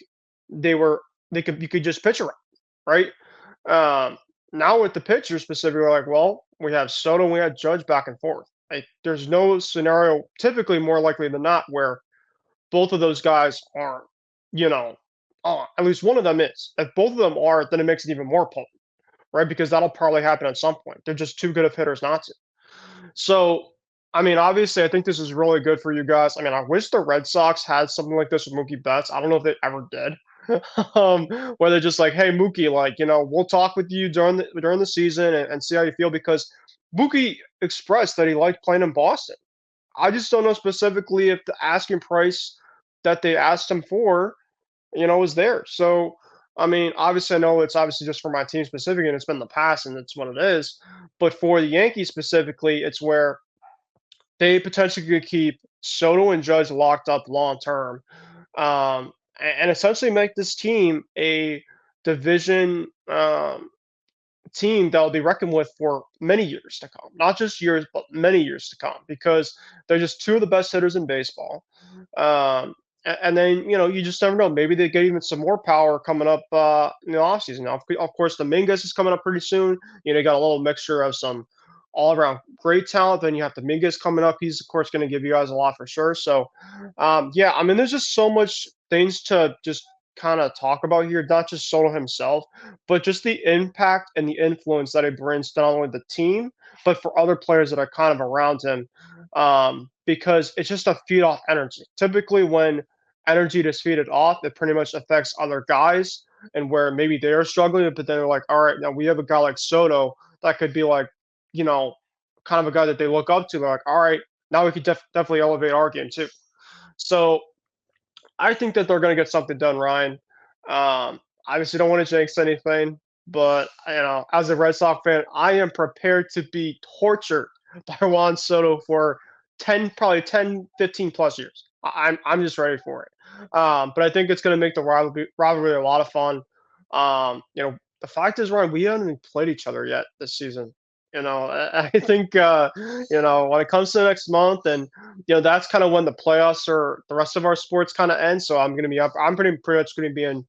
you could just pitch around, right? Now with the pitchers specifically, we're like, well, we have Soto and we have Judge back and forth. Like, there's no scenario, typically more likely than not, where both of those guys aren't, you know, at least one of them is. If both of them are, then it makes it even more potent, right? Because that'll probably happen at some point. They're just too good of hitters not to. So, I mean, obviously, I think this is really good for you guys. I mean, I wish the Red Sox had something like this with Mookie Betts. I don't know if they ever did. um, where they're just like, "Hey, Mookie, like, we'll talk with you during the season and see how you feel," because Mookie expressed that he liked playing in Boston. I just don't know specifically if the asking price that they asked him for, is there. So, I mean, obviously, I know it's obviously just for my team specifically, and it's been the past, and it's what it is. But for the Yankees specifically, it's where they potentially could keep Soto and Judge locked up long term, and essentially make this team a division team that will be reckoned with for many years to come. Not just years, but many years to come, because they're just two of the best hitters in baseball. And then, you just never know. Maybe they get even some more power coming up in the offseason. Now, of course, the Mingus is coming up pretty soon. You got a little mixture of some all around great talent. Then you have the Mingus coming up. He's, of course, going to give you guys a lot for sure. So, yeah, I mean, there's just so much things to just kind of talk about here, not just Soto himself, but just the impact and the influence that it brings to not only the team, but for other players that are kind of around him. Because it's just a feed off energy. Typically, when energy is feeded off, it pretty much affects other guys, and where maybe they're struggling, but then they're like, all right, now we have a guy like Soto that could be like, you know, kind of a guy that they look up to. They're like, all right, now we could definitely elevate our game too. So I think that they're going to get something done, Ryan. Obviously, don't want to jinx anything, but as a Red Sox fan, I am prepared to be tortured by Juan Soto for probably 10, 15 plus years. I'm just ready for it. But I think it's going to make the rivalry a lot of fun. The fact is, Ryan, we haven't even played each other yet this season. I think when it comes to next month, and that's kind of when the playoffs or the rest of our sports kind of end. So I'm going to be up. I'm pretty much going to be in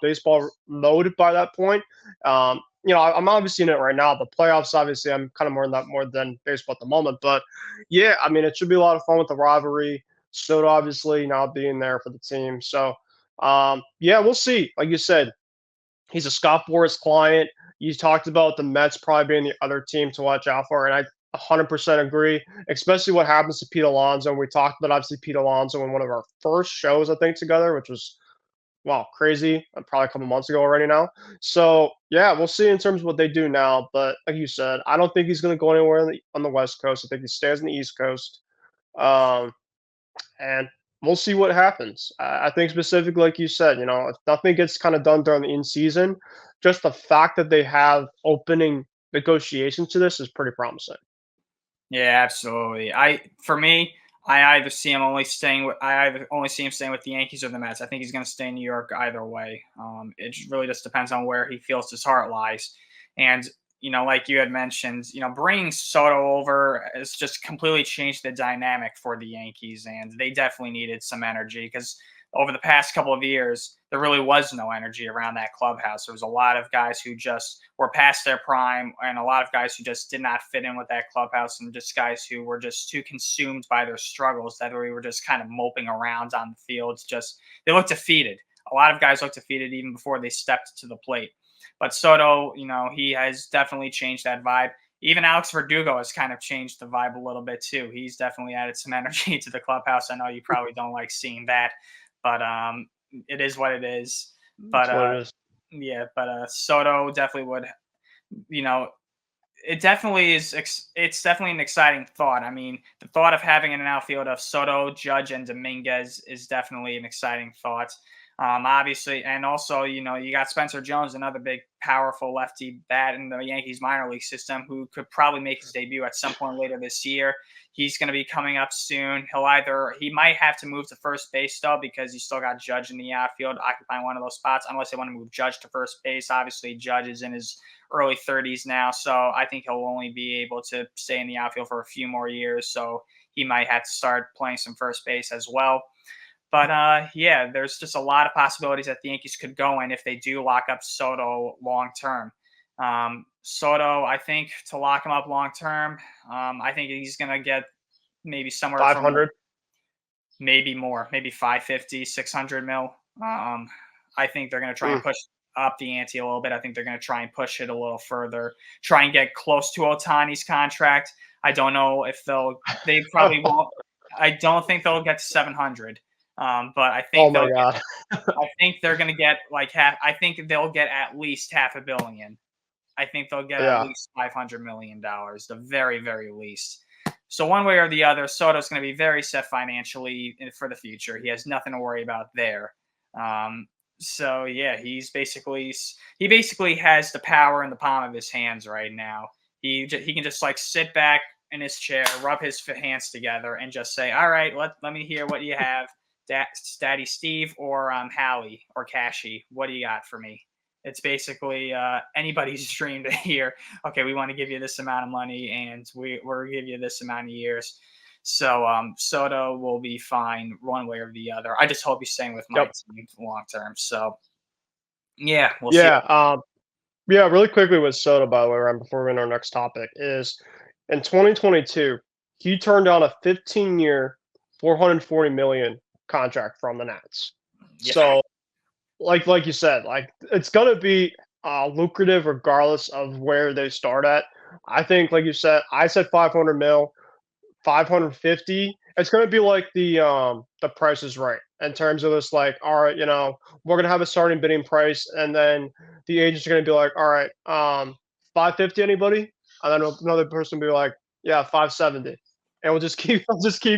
baseball mode by that point. I'm obviously in it right now. The playoffs, obviously, I'm kind of more in that more than baseball at the moment. But yeah, I mean, it should be a lot of fun with the rivalry. Soto obviously now being there for the team. So yeah, we'll see. Like you said, he's a Scott Boras client. You talked about the Mets probably being the other team to watch out for, and I 100% agree, especially what happens to Pete Alonso. And we talked about, obviously, Pete Alonso in one of our first shows, I think, together, which was, wow, crazy, probably a couple months ago already now. So, yeah, we'll see in terms of what they do now. But like you said, I don't think he's going to go anywhere on the West Coast. I think he stays on the East Coast. And we'll see what happens. I think specifically, like you said, if nothing gets kind of done during the in season, just the fact that they have opening negotiations to this is pretty promising. Yeah, absolutely. For me, I either see him only staying with I either only see him staying with the Yankees or the Mets. I think he's going to stay in New York either way. It really just depends on where he feels his heart lies. And like you had mentioned, bringing Soto over has just completely changed the dynamic for the Yankees, and they definitely needed some energy because over the past couple of years, there really was no energy around that clubhouse. There was a lot of guys who just were past their prime, and a lot of guys who just did not fit in with that clubhouse, and just guys who were just too consumed by their struggles that we were just kind of moping around on the field. Just they looked defeated. A lot of guys looked defeated even before they stepped to the plate. But Soto, he has definitely changed that vibe. even Alex Verdugo has kind of changed the vibe a little bit too. He's definitely added some energy to the clubhouse. I know you probably don't like seeing that, but it is what it is. But That's what it is. yeah, but Soto definitely would, you know, it definitely is. It's definitely an exciting thought. I mean, the thought of having an outfield of Soto, Judge, and Dominguez is definitely an exciting thought. Obviously, and also, you got Spencer Jones, another big, powerful lefty bat in the Yankees minor league system, who could probably make his debut at some point later this year. He's going to be coming up soon. He might have to move to first base though, because you still got Judge in the outfield occupying one of those spots, unless they want to move Judge to first base. Obviously, Judge is in his early 30s now, so I think he'll only be able to stay in the outfield for a few more years. So he might have to start playing some first base as well. But yeah, there's just a lot of possibilities that the Yankees could go in if they do lock up Soto long term. Soto, I think to lock him up long term, I think he's going to get maybe somewhere 500. from maybe more, maybe 550, 600 mil. I think they're going to try and push up the ante a little bit. I think they're going to try and push it a little further, try and get close to Ohtani's contract. I don't know if they probably won't. I don't think they'll get to 700. But I think God. I think they're going to get like half. I think they'll get at least $500 million. I think they'll get at least $500 million, the very, very least. So one way or the other, Soto's going to be very set financially for the future. He has nothing to worry about there. So yeah, he basically has the power in the palm of his hands right now. He can just like sit back in his chair, rub his hands together, and just say, "All right, let me hear what you have, Daddy Steve or Hallie or Cashy. What do you got for me?" It's basically anybody's dream to hear, okay, we want to give you this amount of money and we're going to give you this amount of years. So Soto will be fine one way or the other. I just hope he's staying with my team long term. So yeah, we'll see. Yeah, really quickly with Soto, by the way, Ryan, before we go into our next topic, is in 2022, he turned down a 15-year, $440 million contract from the Nats. Yeah. So like you said, like it's gonna be lucrative regardless of where they start at. I think, like you said, I said 500 mil, 550. It's gonna be like the Price is Right in terms of this. Like, all right, we're gonna have a starting bidding price, and then the agents are gonna be like, all right, 550 anybody, and then another person will be like, yeah, 570. And we'll just keep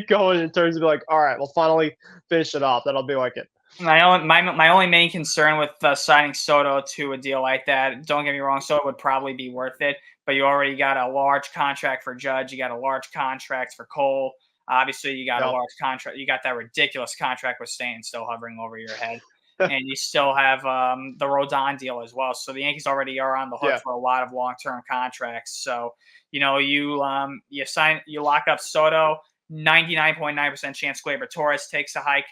going in terms of like, all right, we'll finally finish it off. That'll be like it. My only main concern with signing Soto to a deal like that, don't get me wrong, Soto would probably be worth it, but you already got a large contract for Judge, you got a large contract for Cole. Obviously, you got a large contract. You got that ridiculous contract with Stanton still hovering over your head, and you still have the Rodon deal as well. So the Yankees already are on the hook for a lot of long-term contracts. So you lock up Soto, 99.9% chance Gleyber Torres takes a hike.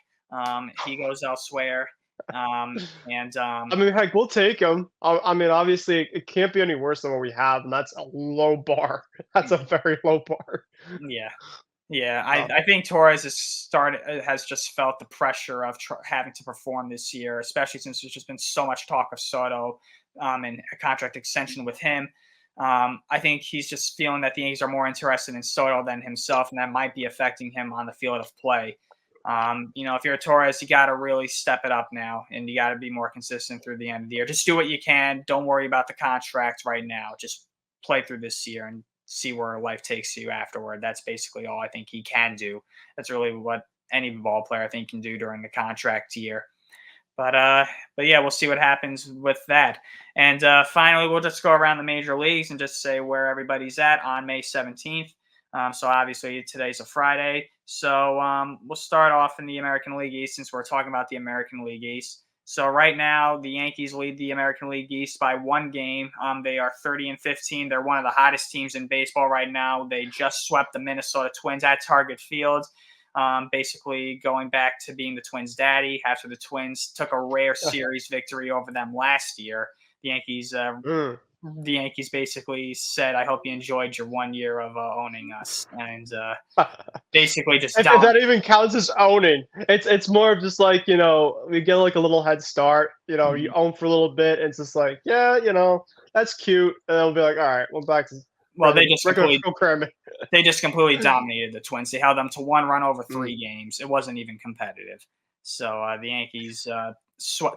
He goes elsewhere. I mean, heck, we'll take him. I mean, obviously, it can't be any worse than what we have, and that's a low bar. That's a very low bar. Yeah. I think Torres has just felt the pressure of having to perform this year, especially since there's just been so much talk of Soto and a contract extension with him. I think he's just feeling that the Yankees are more interested in Soto than himself, and that might be affecting him on the field of play. If you're a Torres, you got to really step it up now, and you got to be more consistent through the end of the year. Just do what you can. Don't worry about the contract right now. Just play through this year and see where life takes you afterward. That's basically all I think he can do. That's really what any ball player I think can do during the contract year. But yeah, we'll see what happens with that. And finally, we'll just go around the major leagues and just say where everybody's at on May 17th. So obviously today's a Friday. So we'll start off in the American League East since we're talking about the American League East. So right now, the Yankees lead the American League East by 1 game. They are 30-15. They're one of the hottest teams in baseball right now. They just swept the Minnesota Twins at Target Field, basically going back to being the Twins' daddy after the Twins took a rare series victory over them last year. The Yankees basically said, "I hope you enjoyed your 1 year of owning us," and basically just if that even counts as owning. It's more of just like, we get like a little head start. You own for a little bit, and it's just like, yeah, that's cute, and it'll be like, all right, we're back to Well, they just completely dominated the Twins. They held them to 1 run over 3 games. It wasn't even competitive. So the Yankees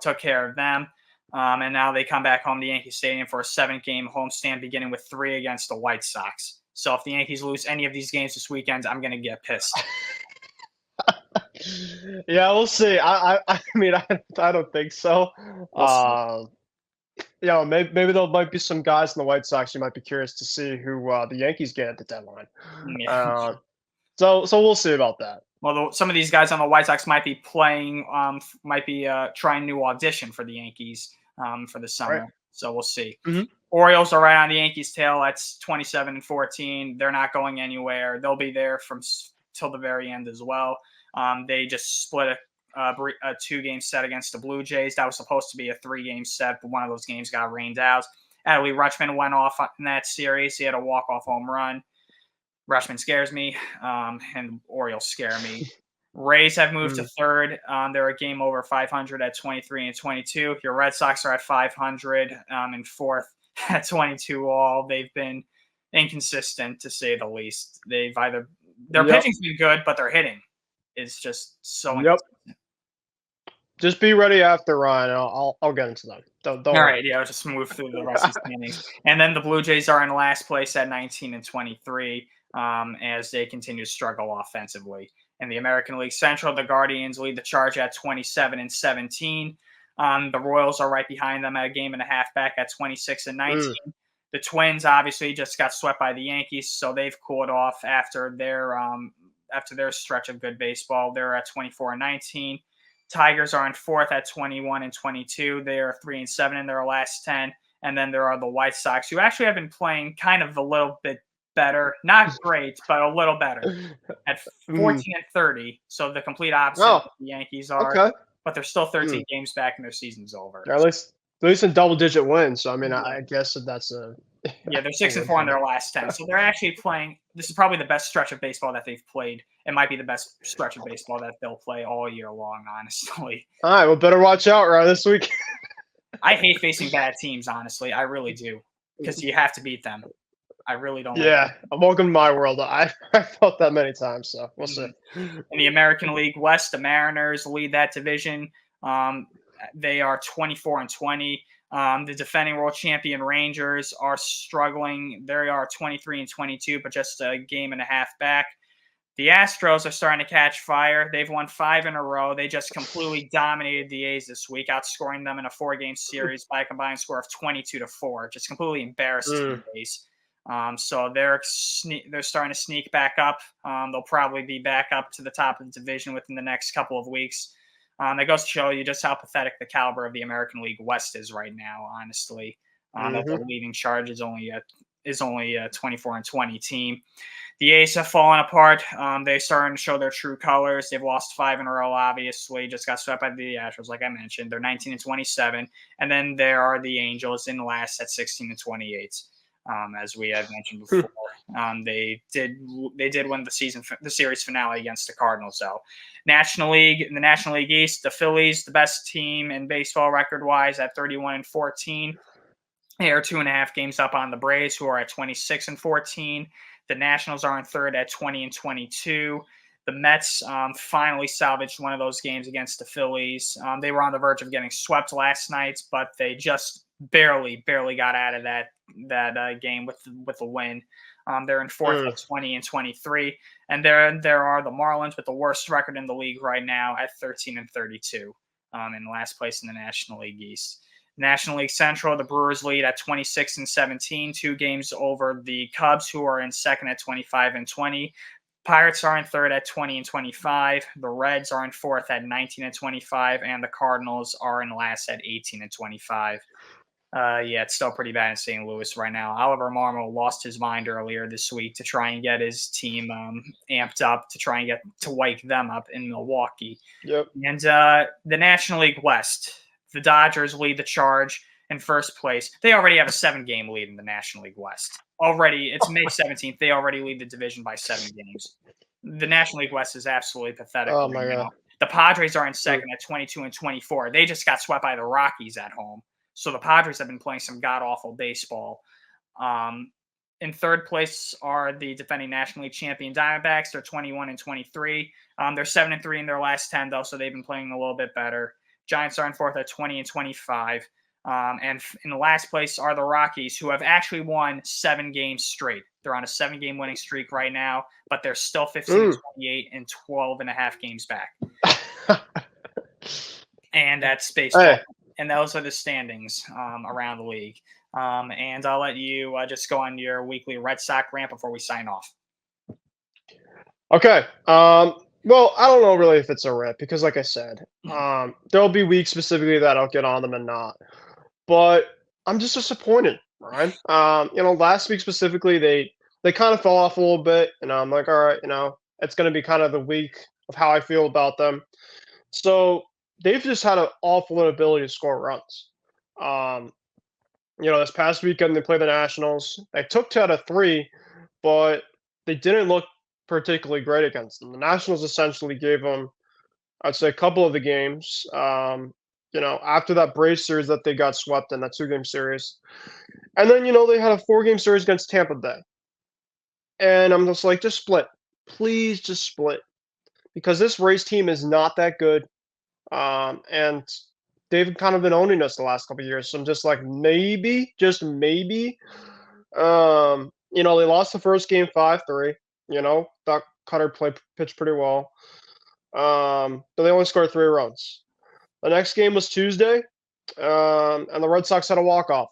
took care of them. And now they come back home to Yankee Stadium for a 7-game homestand, beginning with 3 against the White Sox. So if the Yankees lose any of these games this weekend, I'm going to get pissed. Yeah, we'll see. I mean, I don't think so. Maybe there might be some guys in the White Sox you might be curious to see who the Yankees get at the deadline. Yeah. So we'll see about that. Well, some of these guys on the White Sox might be playing, trying new audition for the Yankees for the summer. Right. So we'll see. Mm-hmm. Orioles are right on the Yankees' tail. That's 27-14. They're not going anywhere. They'll be there till the very end as well. They just split a 2-game set against the Blue Jays. That was supposed to be a 3-game set, but one of those games got rained out. Adley Rutschman went off in that series. He had a walk-off home run. Rutschman scares me, and Orioles scare me. Rays have moved to third. They're a game over 500 at 23-22. Your Red Sox are at 500 in fourth at 22 all. They've been inconsistent, to say the least. Their pitching's been good, but their hitting is just so inconsistent. Just be ready after Ryan, and I'll get into them. Don't All worry. right, yeah, I'll just move through the rest of the standings. And then the Blue Jays are in last place at 19-23 as they continue to struggle offensively. In the American League Central, the Guardians lead the charge at 27-17. The Royals are right behind them at a game and a half back at 26-19. The Twins obviously just got swept by the Yankees, so they've cooled off after their stretch of good baseball. They're at 24-19. Tigers are in fourth at 21-22. They are 3-7 in their last 10. And then there are the White Sox, who actually have been playing kind of a little bit better. Not great, but a little better at 14-30. So the complete opposite of the Yankees are. Okay. But they're still 13 games back and their season's over. At least in double-digit wins. So, I mean, I guess that's a... Yeah, they're 6-4 in their last 10. So they're actually playing. This is probably the best stretch of baseball that they've played. It might be the best stretch of baseball that they'll play all year long, honestly. All right, well, better watch out, right, this week. I hate facing bad teams, honestly. I really do, because you have to beat them. I really don't. Yeah, welcome to my world. I felt that many times, so we'll see. In the American League West, the Mariners lead that division. They are 24-20. The defending world champion Rangers are struggling. They are 23-22, but just a game and a half back. The Astros are starting to catch fire. They've won 5 in a row. They just completely dominated the A's this week, outscoring them in a 4-game series by a combined score of 22-4. Just completely embarrassed the A's. So they're starting to sneak back up. They'll probably be back up to the top of the division within the next couple of weeks. That goes to show you just how pathetic the caliber of the American League West is right now, honestly. That the leading charge is only a 24-20 team. The A's have fallen apart. They're starting to show their true colors. They've lost 5 in a row, obviously. Just got swept by the Astros, like I mentioned. They're 19-27. And then there are the Angels in last at 16-28. As we had mentioned before, they did win the series finale against the Cardinals. So, in the National League East, the Phillies, the best team in baseball record-wise, at 31-14. They are 2.5 games up on the Braves, who are at 26-14. The Nationals are in third at 20-22. The Mets finally salvaged one of those games against the Phillies. They were on the verge of getting swept last night, but they just barely got out of that game with a win. They're in fourth at 20-23, and there are the Marlins with the worst record in the league right now at 13-32, in last place in the National League East. National League Central, the Brewers lead at 26-17, 2 games over the Cubs, who are in second at 25-20. Pirates are in third at 20-25. The Reds are in fourth at 19-25, and the Cardinals are in last at 18-25. Yeah, it's still pretty bad in St. Louis right now. Oliver Marmol lost his mind earlier this week to try and get his team amped up to try and get to wake them up in Milwaukee. Yep. And the National League West, the Dodgers lead the charge in first place. They already have a 7-game lead in the National League West. Already, it's May 17th. They already lead the division by 7 games. The National League West is absolutely pathetic. Oh, my God. The Padres are in second at 22-24. They just got swept by the Rockies at home. So the Padres have been playing some god-awful baseball. In third place are the defending National League champion Diamondbacks. They're 21-23. They're 7-3 in their last 10, though, so they've been playing a little bit better. Giants are in fourth at 20-25. And in the last place are the Rockies, who have actually won 7 games straight. They're on a 7-game winning streak right now, but they're still 15-28 and 12.5 games back. And that's baseball. Hey. And those are the standings around the league. And I'll let you just go on your weekly Red Sox rant before we sign off. Okay. Well, I don't know really if it's a rant because, like I said, there'll be weeks specifically that I'll get on them and not. But I'm just disappointed, right? Last week specifically, they kind of fell off a little bit, and I'm like, all right, it's going to be kind of the week of how I feel about them. So they've just had an awful inability to score runs. This past weekend they played the Nationals. They took 2 out of 3, but they didn't look particularly great against them. The Nationals essentially gave them, I'd say, a couple of the games. After that Braves series that they got swept in, that 2-game series. And then, they had a 4-game series against Tampa Bay. And I'm just like, just split. Please just split. Because this Rays team is not that good. And they've kind of been owning us the last couple of years. So I'm just like, maybe, just maybe. They lost the first game 5-3. Doc Cutter pitched pretty well. But they only scored 3 runs. The next game was Tuesday, and the Red Sox had a walk-off.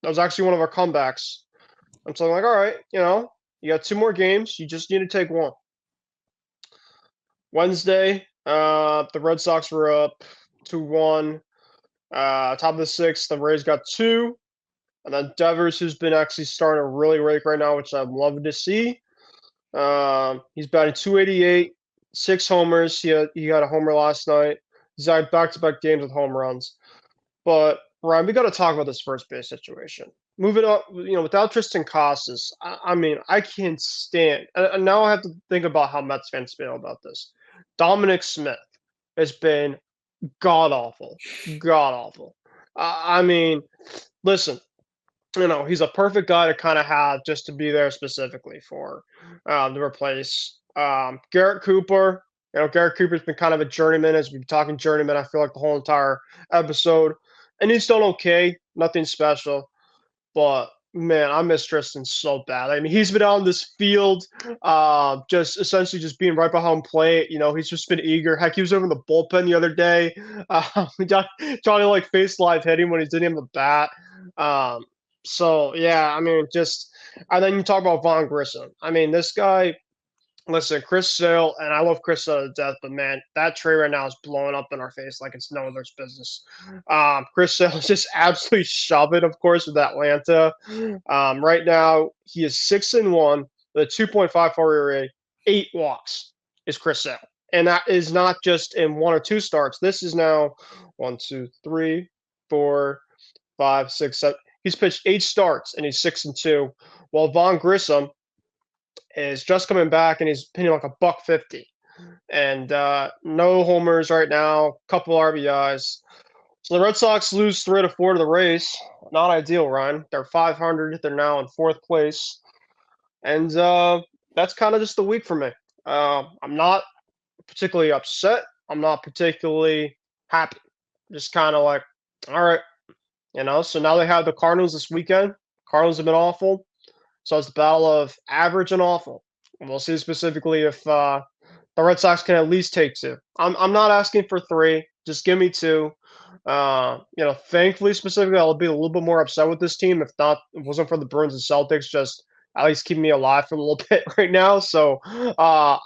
That was actually one of our comebacks. I'm so like, all right, you got 2 more games. You just need to take 1. Wednesday, the Red Sox were up 2-1. Top of the 6th, the Rays got 2. And then Devers, who's been actually starting to really rake right now, which I'm loving to see. He's batting .288, 6 homers. He got a homer last night. He's had back-to-back games with home runs. But, Ryan, we got to talk about this first base situation. Moving up, without Tristan Casas, I can't stand. And now I have to think about how Mets fans feel about this. Dominic Smith has been god-awful. God-awful. Listen, he's a perfect guy to kind of have just to be there specifically for to replace Garrett Cooper. Garrett Cooper's been kind of a journeyman, as we've been talking journeyman, I feel like the whole entire episode. And he's done okay, nothing special. But, man, I miss Tristan so bad. He's been out in this field, just essentially just being right behind plate. He's just been eager. Heck, he was over in the bullpen the other day. Trying to, face live hitting when he didn't have a bat. So, yeah, and then you talk about Vaughn Grissom. This guy, listen, Chris Sale, and I love Chris Sale to death, but man, that trade right now is blowing up in our face like it's no other's business. Chris Sale is just absolutely shoving, of course, with Atlanta. Right now, he is 6-1 with a 2.54 ERA, 8 walks is Chris Sale. And that is not just in 1 or 2 starts. This is now 1, 2, 3, 4, 5, 6, 7. He's pitched 8 starts, and he's 6-2, while Vaughn Grissom is just coming back, and he's hitting like $150, and no homers right now, couple RBIs. So the Red Sox lose 3-4 to the Rays. Not ideal, Ryan. They're 500. They're now in 4th place, and that's kind of just the week for me. I'm not particularly upset. I'm not particularly happy. Just kind of like, all right, So now they have the Cardinals this weekend. Cardinals have been awful. So it's the battle of average and awful. And we'll see specifically if the Red Sox can at least take 2. I'm not asking for 3. Just give me 2. Thankfully, specifically, I'll be a little bit more upset with this team. If not, it wasn't for the Bruins and Celtics, just at least keep me alive for a little bit right now. So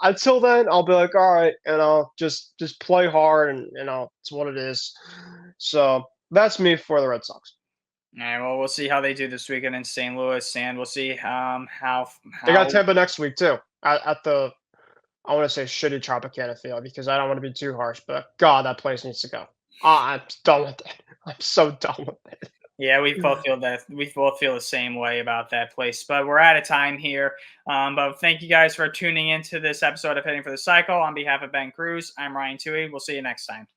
until then, I'll be like, all right, just play hard, and it's what it is. So that's me for the Red Sox. All right, well, we'll see how they do this weekend in St. Louis, and we'll see how they got Tampa next week too at the, I want to say, shitty Tropicana field, because I don't want to be too harsh, but God, that place needs to go. I'm done with it. I'm so done with it. Yeah, we both feel that. We both feel the same way about that place. But we're out of time here. But thank you guys for tuning into this episode of Hitting for the Cycle. On behalf of Ben Kruse, I'm Ryan Touhey. We'll see you next time.